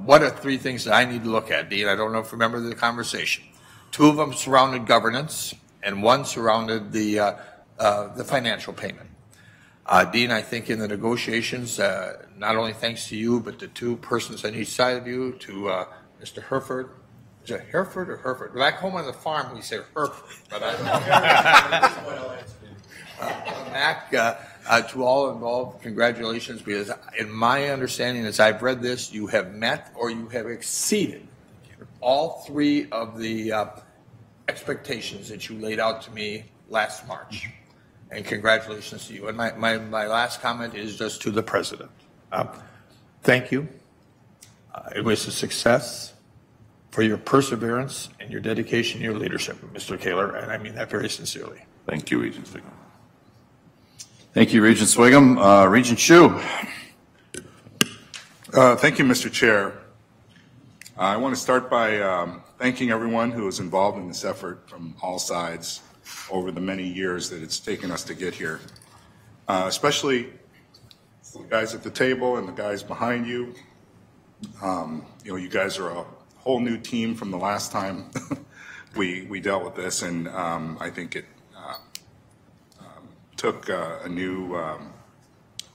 What are 3 things that I need to look at, Dean? I don't know if you remember the conversation. 2 of them surrounded governance, and 1 surrounded the financial payment. Dean, I think in the negotiations, not only thanks to you, but the 2 persons on each side of you, to Mr. Hereford. Is it Hereford or Hereford? Back home on the farm, we say Hereford, but I don't know. Mac, to all involved, congratulations, because in my understanding, as I've read this, you have met or you have exceeded all 3 of the expectations that you laid out to me last March. And congratulations to you. And my last comment is just to the President. Thank you. It was a success for your perseverance and your dedication and your leadership, Mr. Kaler, and I mean that very sincerely. Thank you, Regent Swigum. Thank you, Regent Swigum. Regent Hsu. Thank you, Mr. Chair. I want to start by thanking everyone who was involved in this effort from all sides over the many years that it's taken us to get here, especially the guys at the table and the guys behind you. You know, you guys are a whole new team from the last time we dealt with this, and I think it took a new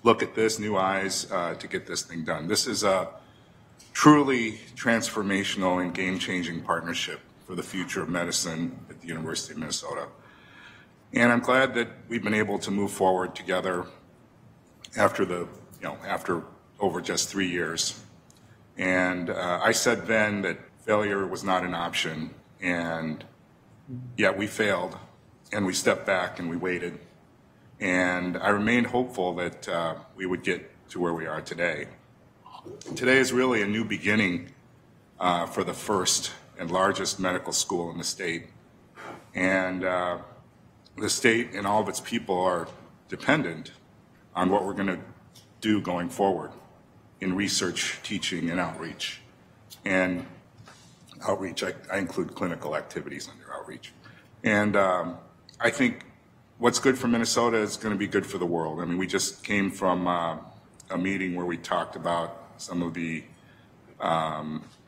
look at this, new eyes to get this thing done. This is a truly transformational and game-changing partnership for the future of medicine at the University of Minnesota. And I'm glad that we've been able to move forward together after after over just 3 years. And I said then that failure was not an option, and yet we failed, and we stepped back and we waited. And I remained hopeful that we would get to where we are today. Today is really a new beginning for the first and largest medical school in the state. And the state and all of its people are dependent on what we're going to do going forward in research, teaching, and outreach. And outreach, I include clinical activities under outreach. And I think what's good for Minnesota is going to be good for the world. I mean, we just came from a meeting where we talked about some of the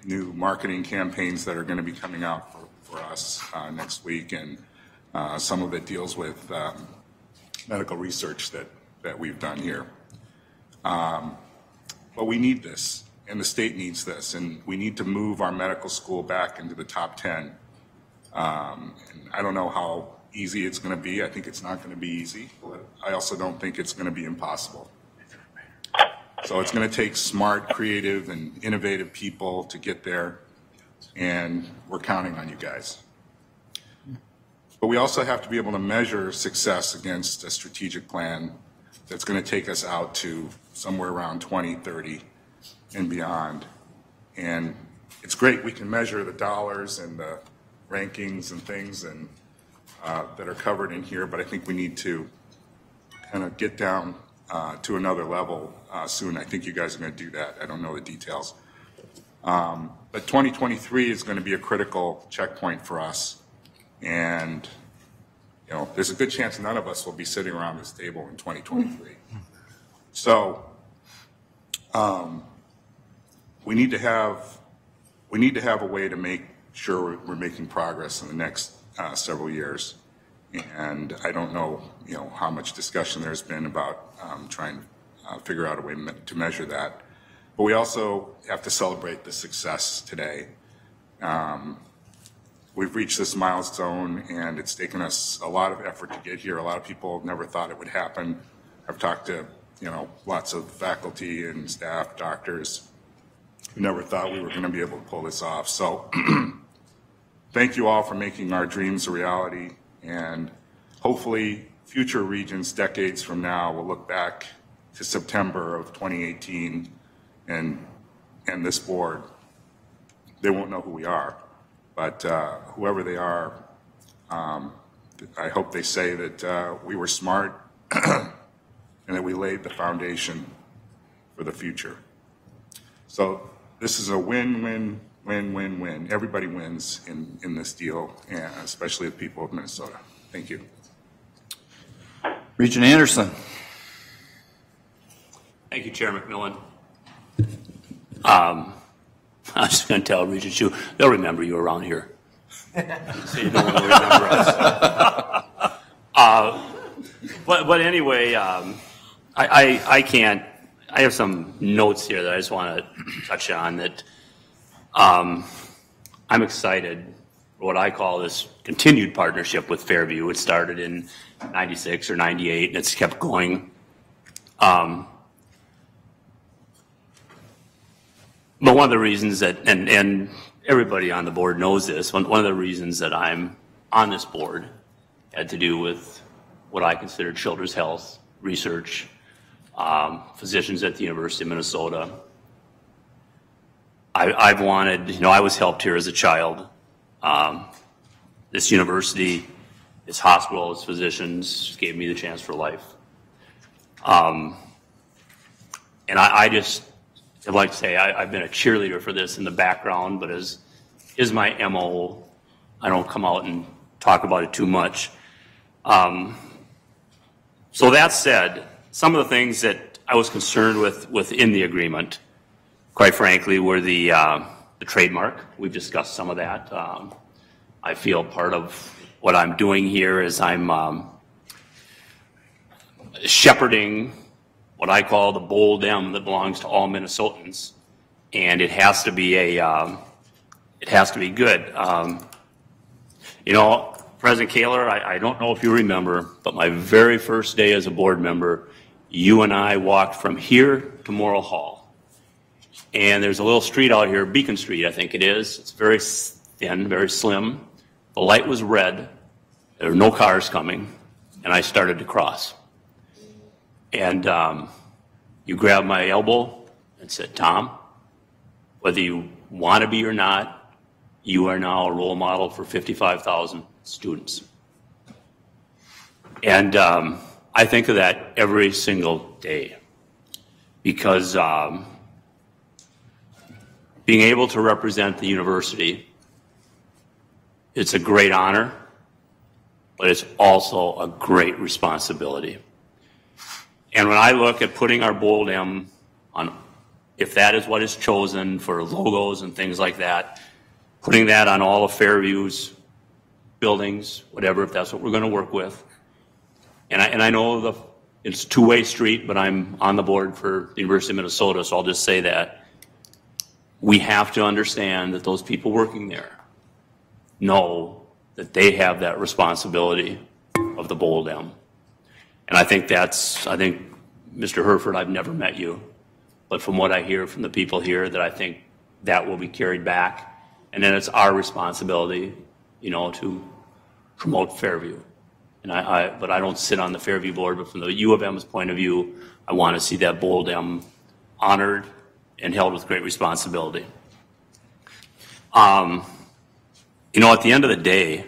new marketing campaigns that are going to be coming out for us next week, and some of it deals with medical research that we've done here. But we need this, and the state needs this, and we need to move our medical school back into the top 10. And I don't know how easy it's going to be. I think it's not going to be easy, but I also don't think it's going to be impossible. So it's going to take smart, creative, and innovative people to get there, and we're counting on you guys. But we also have to be able to measure success against a strategic plan that's going to take us out to somewhere around 2030 and beyond. And it's great we can measure the dollars and the rankings and things and that are covered in here, but I think we need to kind of get down to another level soon. I think you guys are going to do that. I don't know the details. But 2023 is going to be a critical checkpoint for us. And, you know, there's a good chance none of us will be sitting around this table in 2023. So we need to have a way to make sure we're making progress in the next several years. And I don't know, you know, how much discussion there's been about trying to figure out a way to measure that. But we also have to celebrate the success today. We've reached this milestone, and it's taken us a lot of effort to get here. A lot of people never thought it would happen. I've talked to, you know, lots of faculty and staff, doctors, who never thought we were going to be able to pull this off. So thank you all for making our dreams a reality, and hopefully future regents decades from now will look back to September of 2018 and this board. They won't know who we are, but whoever they are, I hope they say that we were smart and that we laid the foundation for the future. So this is a win-win. Win-win-win. Everybody wins in this deal, and especially the people of Minnesota. Thank you. Regent Anderson. Thank you, Chair McMillan. I'm just going to tell Regent Chu, they'll remember you around here. So you don't want to remember us. But anyway, I have some notes here that I just want to touch on that. I'm excited for what I call this continued partnership with Fairview. It started in 96 or 98, and it's kept going. But one of the reasons that, and everybody on the board knows this, one of the reasons that I'm on this board had to do with what I consider children's health research, physicians at the University of Minnesota. I've wanted, you know, I was helped here as a child. This university, this hospital, its physicians gave me the chance for life. And I just, I'd like to say I've been a cheerleader for this in the background, but as is my MO, I don't come out and talk about it too much. So that said, some of the things that I was concerned with within the agreement, quite frankly, were the trademark. We've discussed some of that. I feel part of what I'm doing here is I'm shepherding what I call the bold M that belongs to all Minnesotans, and it has to be it has to be good. You know, President Kaler, I don't know if you remember, but my very first day as a board member, you and I walked from here to Morrill Hall. And there's a little street out here, Beacon Street, I think it is. It's very thin, very slim. The light was red. There were no cars coming, and I started to cross. And you grabbed my elbow and said, Tom, whether you want to be or not, you are now a role model for 55,000 students. And I think of that every single day because being able to represent the university, it's a great honor. but it's also a great responsibility. And when I look at putting our bold M on, if that is what is chosen for logos and things like that, putting that on all of Fairview's buildings, whatever, if that's what we're going to work with. And I know it's a two-way street, but I'm on the board for the University of Minnesota, so I'll just say that we have to understand that those people working there know that they have that responsibility of the bold M. And I think Mr. Herford, I've never met you, but from what I hear from the people here, that I think that will be carried back. And then it's our responsibility, to promote Fairview. But I don't sit on the Fairview board, but from the U of M's point of view, I want to see that bold M honored and held with great responsibility. At the end of the day,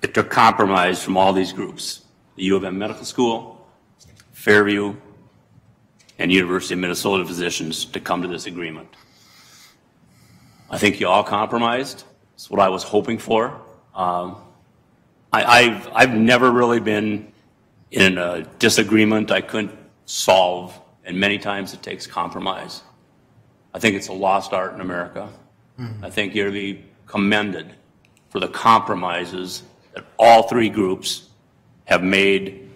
it took compromise from all these groups, the U of M Medical School, Fairview, and University of Minnesota physicians to come to this agreement. I think you all compromised. That's what I was hoping for. I've never really been in a disagreement I couldn't solve, and many times it takes compromise. I think it's a lost art in America. I think you're to be commended for the compromises that all three groups have made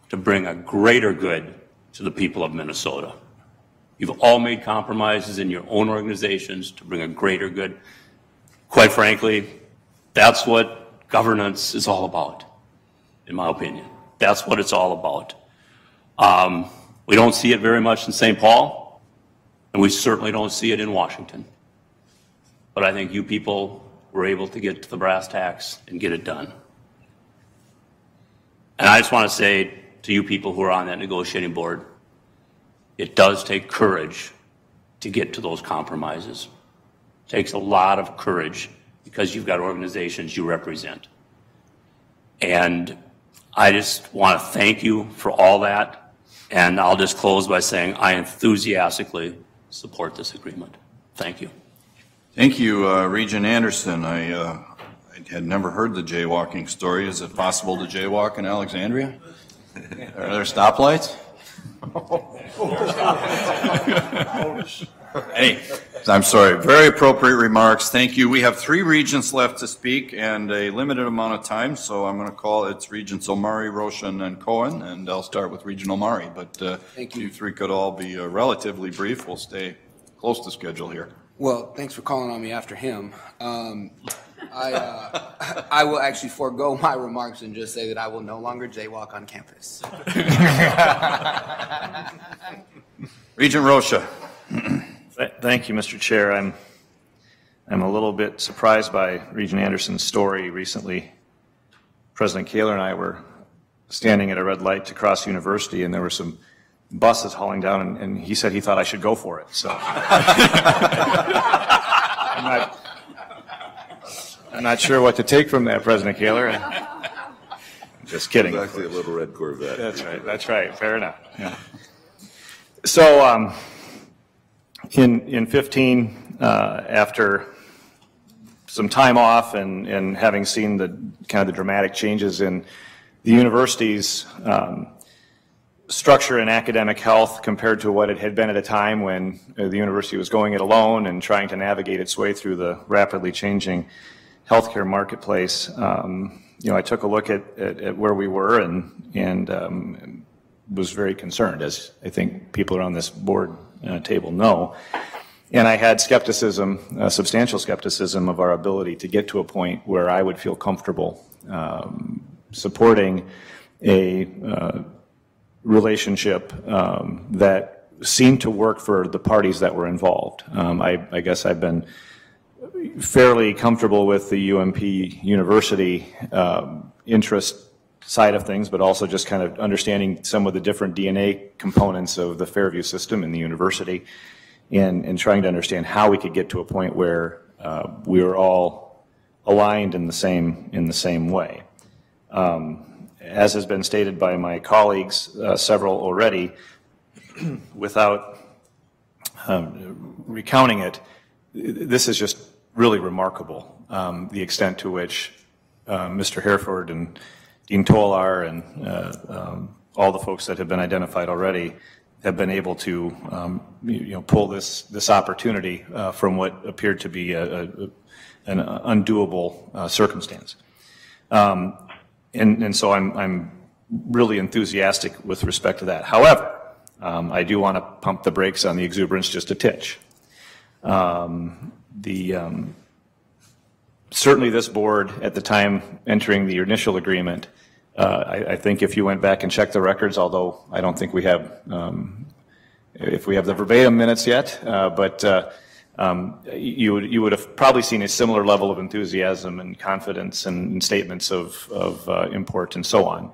to bring a greater good to the people of Minnesota. You've all made compromises in your own organizations to bring a greater good. Quite frankly, that's what governance is all about, in my opinion. That's what it's all about. We don't see it very much in St. Paul, and we certainly don't see it in Washington. But I think you people were able to get to the brass tacks and get it done. And I just want to say to you people who are on that negotiating board, it does take courage to get to those compromises. It takes a lot of courage because you've got organizations you represent. And I just want to thank you for all that. And I'll just close by saying I enthusiastically support this agreement. Thank you. Thank you, Regent Anderson. I had never heard the jaywalking story. Is it possible to jaywalk in Alexandria? Are there stoplights? Hey, I'm sorry. Very appropriate remarks. Thank you. We have 3 regents left to speak and a limited amount of time, so I'm going to call it's Regents Omari, Roshan, and Cohen, and I'll start with Regent Omari. But if you 3 could all be relatively brief, we'll stay close to schedule here. Well, thanks for calling on me after him. I will actually forego my remarks and just say that I will no longer jaywalk on campus. Regent Rocha. Thank you, Mr. Chair. I'm a little bit surprised by Regent Anderson's story recently. President Kaler and I were standing at a red light to cross University, and there were some buses hauling down, and he said he thought I should go for it. So I'm not sure what to take from that, President Kaler. Just kidding. It's actually a little red Corvette. That's right. That's right. Fair enough. Yeah. So in 15, after some time off and having seen the kind of the dramatic changes in the university's structure in academic health compared to what it had been at a time when the university was going it alone and trying to navigate its way through the rapidly changing healthcare marketplace, I took a look at where we were and was very concerned, as I think people around this board table know. And I had skepticism, substantial skepticism of our ability to get to a point where I would feel comfortable supporting a relationship that seemed to work for the parties that were involved. I guess I've been fairly comfortable with the UMP University interest side of things, but also just kind of understanding some of the different DNA components of the Fairview system in the university and trying to understand how we could get to a point where we were all aligned in the same way. As has been stated by my colleagues, several already, without recounting it, this is just really remarkable, the extent to which Mr. Hereford and Dean Tolar and all the folks that have been identified already have been able to pull this opportunity from what appeared to be an undoable circumstance. And so I'm really enthusiastic with respect to that. However, I do want to pump the brakes on the exuberance just a titch. Certainly this board, at the time entering the initial agreement, I think if you went back and checked the records, although I don't think we have, if we have the verbatim minutes yet, but you would have probably seen a similar level of enthusiasm and confidence and statements of import and so on.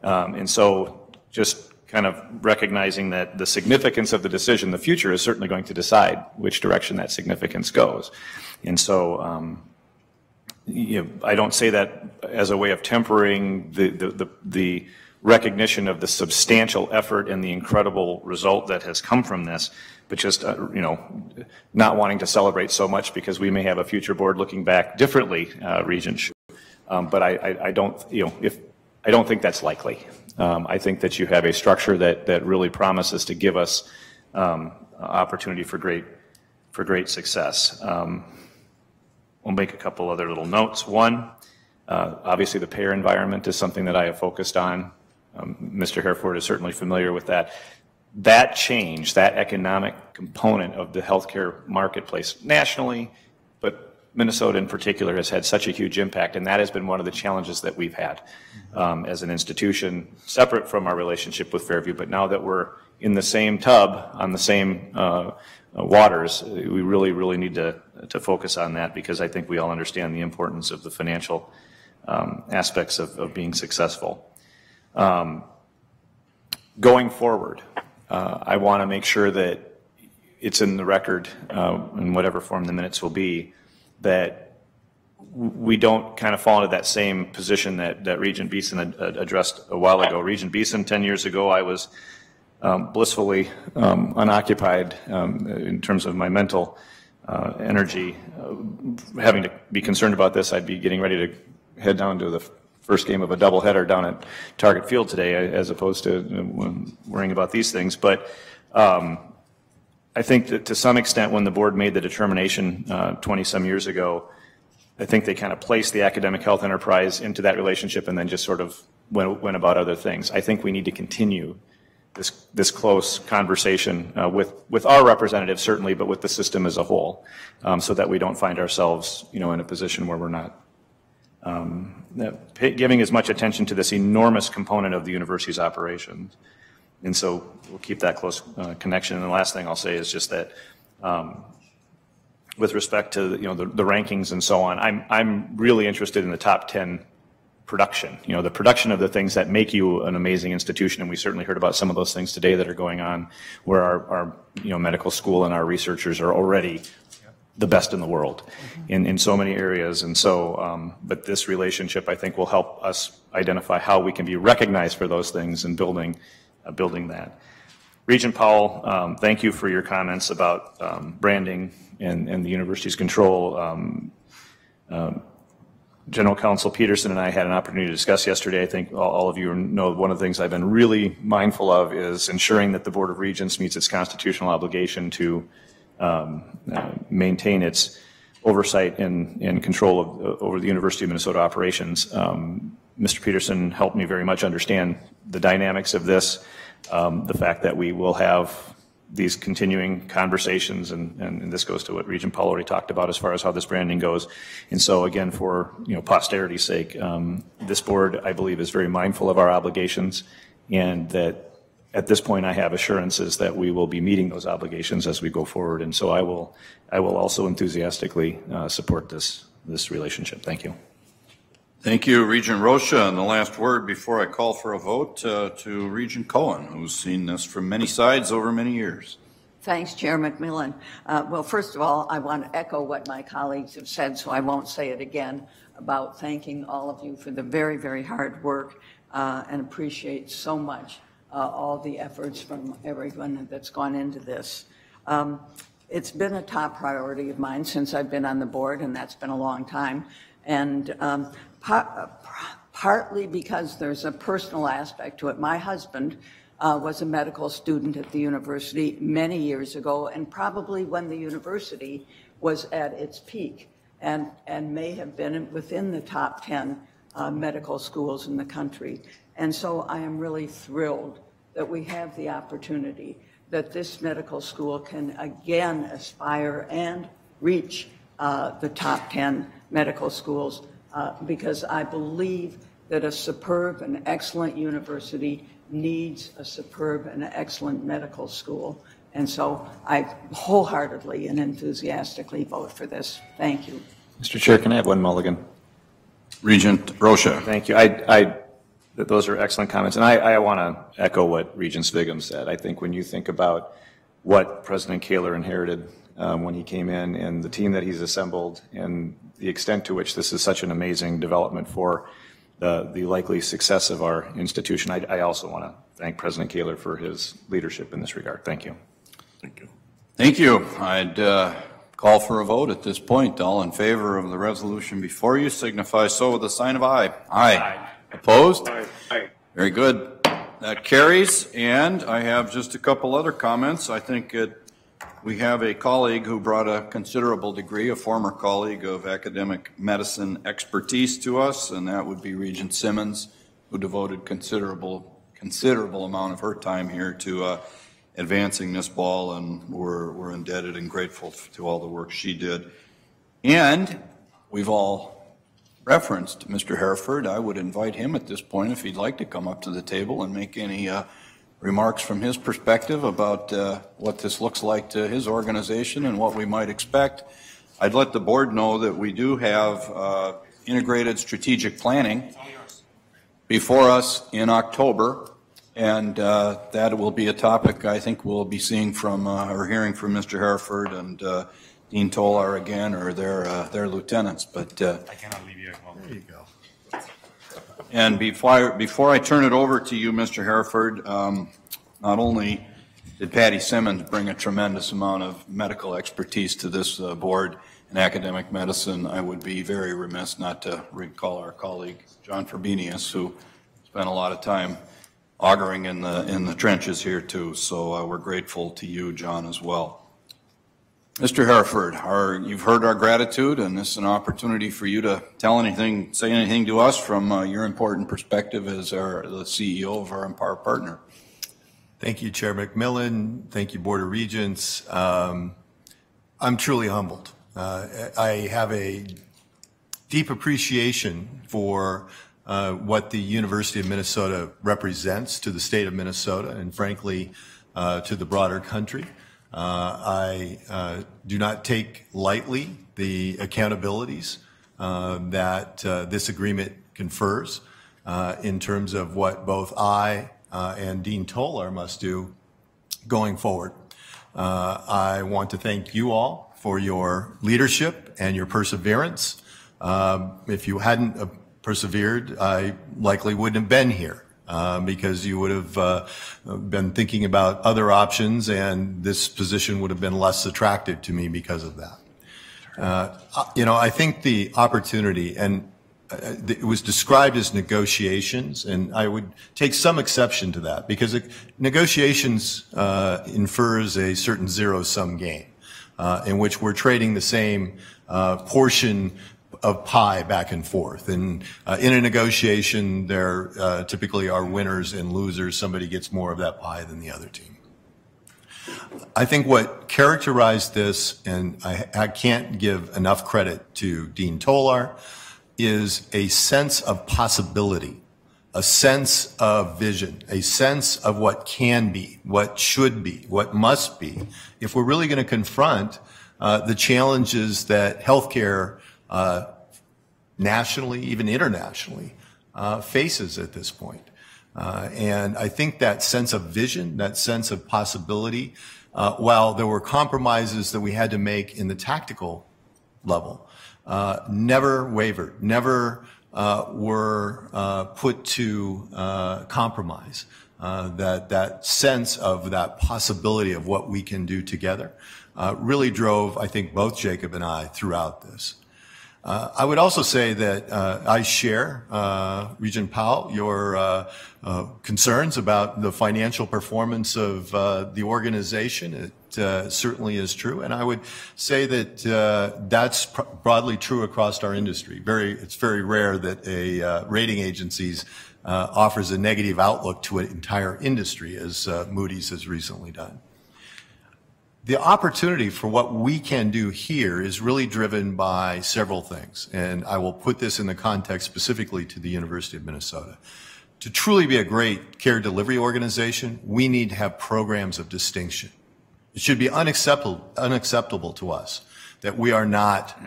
And so just kind of recognizing that the significance of the decision, the future is certainly going to decide which direction that significance goes. And so I don't say that as a way of tempering the recognition of the substantial effort and the incredible result that has come from this, but just not wanting to celebrate so much because we may have a future board looking back differently, Regent. But I don't I don't think that's likely. I think that you have a structure that really promises to give us opportunity for great success. We'll make a couple other little notes. One, obviously the payer environment is something that I have focused on. Mr. Hereford is certainly familiar with that. That change, that economic component of the healthcare marketplace nationally, but Minnesota in particular has had such a huge impact, and that has been one of the challenges that we've had as an institution, separate from our relationship with Fairview. But now that we're in the same tub, on the same waters, we really need to focus on that, because I think we all understand the importance of the financial aspects of being successful. Going forward, I want to make sure that it's in the record, in whatever form the minutes will be, that we don't kind of fall into that same position that Regent Beeson addressed a while ago. Regent Beeson, 10 years ago, I was blissfully unoccupied in terms of my mental energy. Having to be concerned about this, I'd be getting ready to head down to the first game of a doubleheader down at Target Field today, as opposed to worrying about these things. But I think that to some extent, when the board made the determination 20-some years ago, I think they kind of placed the academic health enterprise into that relationship and then just sort of went about other things. I think we need to continue this close conversation with our representatives, certainly, but with the system as a whole, so that we don't find ourselves, in a position where we're not giving as much attention to this enormous component of the university's operations. And so we'll keep that close connection. And the last thing I'll say is just that with respect to the rankings and so on, I'm really interested in the top 10 production, the production of the things that make you an amazing institution. And we certainly heard about some of those things today that are going on, where our medical school and our researchers are already the best in the world in so many areas. And so, but this relationship, I think, will help us identify how we can be recognized for those things and building that. Regent Powell, thank you for your comments about branding and the university's control. General Counsel Peterson and I had an opportunity to discuss yesterday. I think all of you know one of the things I've been really mindful of is ensuring that the Board of Regents meets its constitutional obligation to maintain its oversight and control over the University of Minnesota operations. Mr. Peterson helped me very much understand the dynamics of this, the fact that we will have these continuing conversations, and this goes to what Regent Powell already talked about as far as how this branding goes. And so again, for posterity's sake, this board, I believe, is very mindful of our obligations, and that at this point I have assurances that we will be meeting those obligations as we go forward. And so I will also enthusiastically support this relationship. Thank you. Thank you, Regent Rocha. And the last word before I call for a vote to Regent Cohen, who's seen this from many sides over many years. Thanks, Chair McMillan. Well, first of all, I want to echo what my colleagues have said, so I won't say it again, about thanking all of you for the very, very hard work and appreciate so much all the efforts from everyone that's gone into this. It's been a top priority of mine since I've been on the board, and that's been a long time. And partly because there's a personal aspect to it. My husband was a medical student at the university many years ago, and probably when the university was at its peak, and may have been within the top 10 medical schools in the country. And so I am really thrilled that we have the opportunity that this medical school can again aspire and reach the top 10 medical schools, because I believe that a superb and excellent university needs a superb and excellent medical school. And so I wholeheartedly and enthusiastically vote for this. Thank you. Mr. Chair, can I have one mulligan? Regent Rocha. Thank you. Those are excellent comments. And I want to echo what Regent Svigum said. I think when you think about what President Kaler inherited when he came in and the team that he's assembled and the extent to which this is such an amazing development for the likely success of our institution, I also want to thank President Kaler for his leadership in this regard. Thank you. Thank you. Thank you. I'd call for a vote at this point. All in favor of the resolution before you signify so with a sign of aye. Aye. Aye. Opposed? Aye. Aye. Very good. That carries. And I have just a couple other comments. I think we have a colleague who brought a considerable degree, a former colleague of academic medicine expertise to us, and that would be Regent Simmons, who devoted considerable amount of her time here to advancing this ball, and we're indebted and grateful to all the work she did. And we've all referenced Mr. Hereford. I would invite him at this point, if he'd like to come up to the table and make any remarks from his perspective about what this looks like to his organization and what we might expect. I'd let the board know that we do have integrated strategic planning before us in October, and that will be a topic I think we'll be seeing from or hearing from Mr. Hereford and Dean Tolar again, or their lieutenants. But I cannot leave you at home. There you go. And before I turn it over to you, Mr. Hereford, not only did Patty Simmons bring a tremendous amount of medical expertise to this board in academic medicine, I would be very remiss not to recall our colleague John Frobenius, who spent a lot of time auguring in the trenches here too. So we're grateful to you, John, as well. Mr. Hereford, you've heard our gratitude, and this is an opportunity for you to say anything to us from your important perspective as the CEO of our Empower partner. Thank you, Chair McMillan. Thank you, Board of Regents. I'm truly humbled. I have a deep appreciation for what the University of Minnesota represents to the state of Minnesota and, frankly, to the broader country. I do not take lightly the accountabilities that this agreement confers in terms of what both I and Dean Tolar must do going forward. I want to thank you all for your leadership and your perseverance. If you hadn't persevered, I likely wouldn't have been here. Because you would have been thinking about other options, and this position would have been less attractive to me because of that. I think the opportunity, and it was described as negotiations, and I would take some exception to that, because negotiations infers a certain zero-sum game, in which we're trading the same portion of pie back and forth. And in a negotiation, there typically are winners and losers. Somebody gets more of that pie than the other team. I think what characterized this, and I can't give enough credit to Dean Tolar, is a sense of possibility, a sense of vision, a sense of what can be, what should be, what must be, if we're really going to confront the challenges that healthcare nationally, even internationally, faces at this point. And I think that sense of vision, that sense of possibility, while there were compromises that we had to make in the tactical level, never wavered, never were put to compromise. That sense of that possibility of what we can do together really drove, I think, both Jacob and I throughout this. I would also say that I share, Regent Powell, your concerns about the financial performance of the organization. It certainly is true. And I would say that that's broadly true across our industry. It's very rare that a rating agencies offers a negative outlook to an entire industry, as Moody's has recently done. The opportunity for what we can do here is really driven by several things, and I will put this in the context specifically to the University of Minnesota. To truly be a great care delivery organization, we need to have programs of distinction. It should be unacceptable to us that we are not,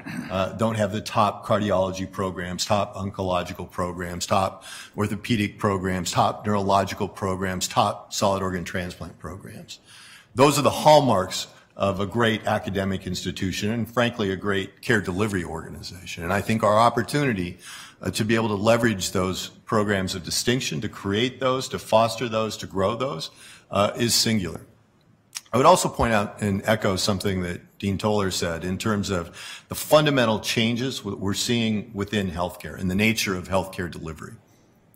don't have the top cardiology programs, top oncological programs, top orthopedic programs, top neurological programs, top solid organ transplant programs. Those are the hallmarks of a great academic institution and, frankly, a great care delivery organization. And I think our opportunity to be able to leverage those programs of distinction, to create those, to foster those, to grow those, is singular. I would also point out and echo something that Dean Toller said in terms of the fundamental changes we're seeing within healthcare and the nature of healthcare delivery.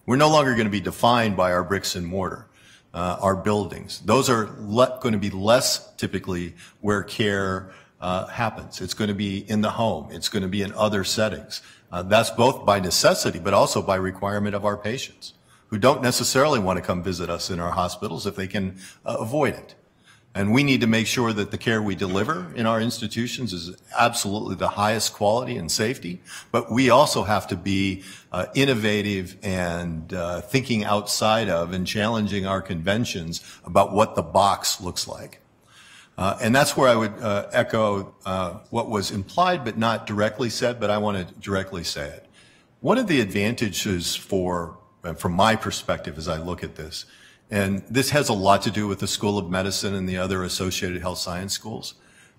We're no longer going to be defined by our bricks and mortar. Our buildings. Those are going to be less typically where care happens. It's going to be in the home. It's going to be in other settings. That's both by necessity, but also by requirement of our patients who don't necessarily want to come visit us in our hospitals if they can avoid it. And we need to make sure that the care we deliver in our institutions is absolutely the highest quality and safety, but we also have to be innovative and thinking outside of and challenging our conventions about what the box looks like. And that's where I would echo what was implied but not directly said, but I want to directly say it. One of the advantages from my perspective as I look at this, and this has a lot to do with the School of Medicine and the other associated health science schools.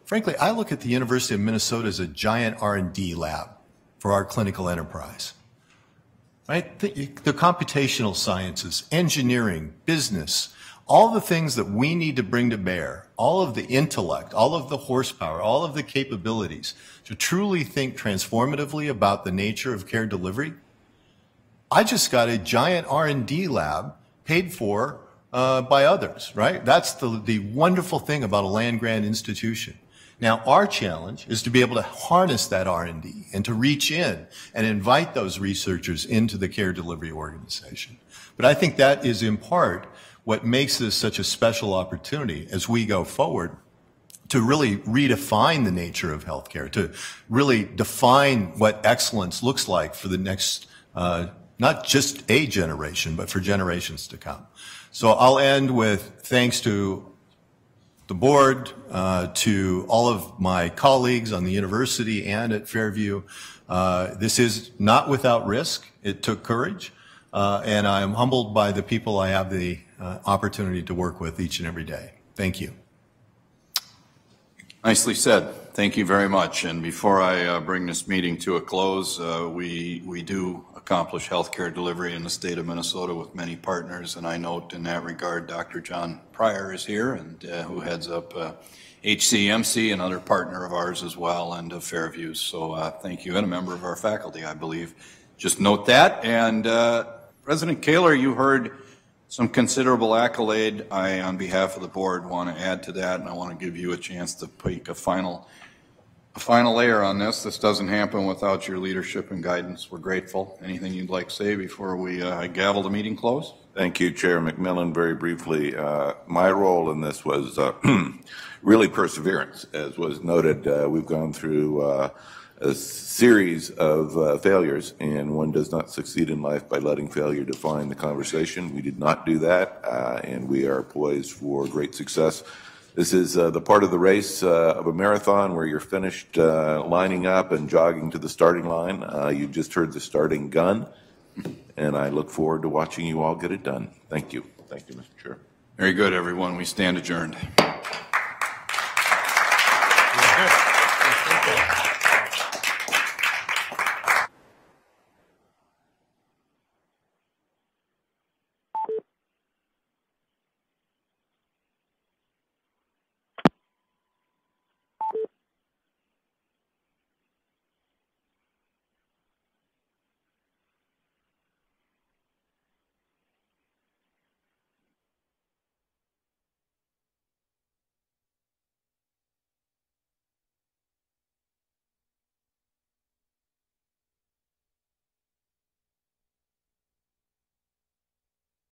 Frankly, I look at the University of Minnesota as a giant R&D lab for our clinical enterprise. Right? The computational sciences, engineering, business, all the things that we need to bring to bear, all of the intellect, all of the horsepower, all of the capabilities to truly think transformatively about the nature of care delivery. I just got a giant R&D lab paid for by others, right? That's the wonderful thing about a land-grant institution. Now, our challenge is to be able to harness that R&D and to reach in and invite those researchers into the care delivery organization. But I think that is in part what makes this such a special opportunity as we go forward to really redefine the nature of healthcare, to really define what excellence looks like for the next not just a generation, but for generations to come. So I'll end with thanks to the board, to all of my colleagues on the university and at Fairview. This is not without risk. It took courage, and I'm humbled by the people I have the opportunity to work with each and every day. Thank you. Nicely said. Thank you very much. And before I bring this meeting to a close, we do accomplish healthcare delivery in the state of Minnesota with many partners, and I note in that regard Dr. John Pryor is here, and who heads up HCMC, another partner of ours as well, and of Fairview. So thank you, and a member of our faculty, I believe. Just note that. And President Kaler, you heard some considerable accolade. I, on behalf of the board, want to add to that, and I want to give you a chance to pick a final layer on this. This doesn't happen without your leadership and guidance. We're grateful. Anything you'd like to say before we gavel the meeting close? Thank you, Chair McMillan. Very briefly, my role in this was really perseverance. As was noted, we've gone through a series of failures, and one does not succeed in life by letting failure define the conversation. We did not do that, and we are poised for great success. This is the part of the race of a marathon where you're finished lining up and jogging to the starting line. You just heard the starting gun, and I look forward to watching you all get it done. Thank you. Thank you, Mr. Chair. Very good, everyone. We stand adjourned.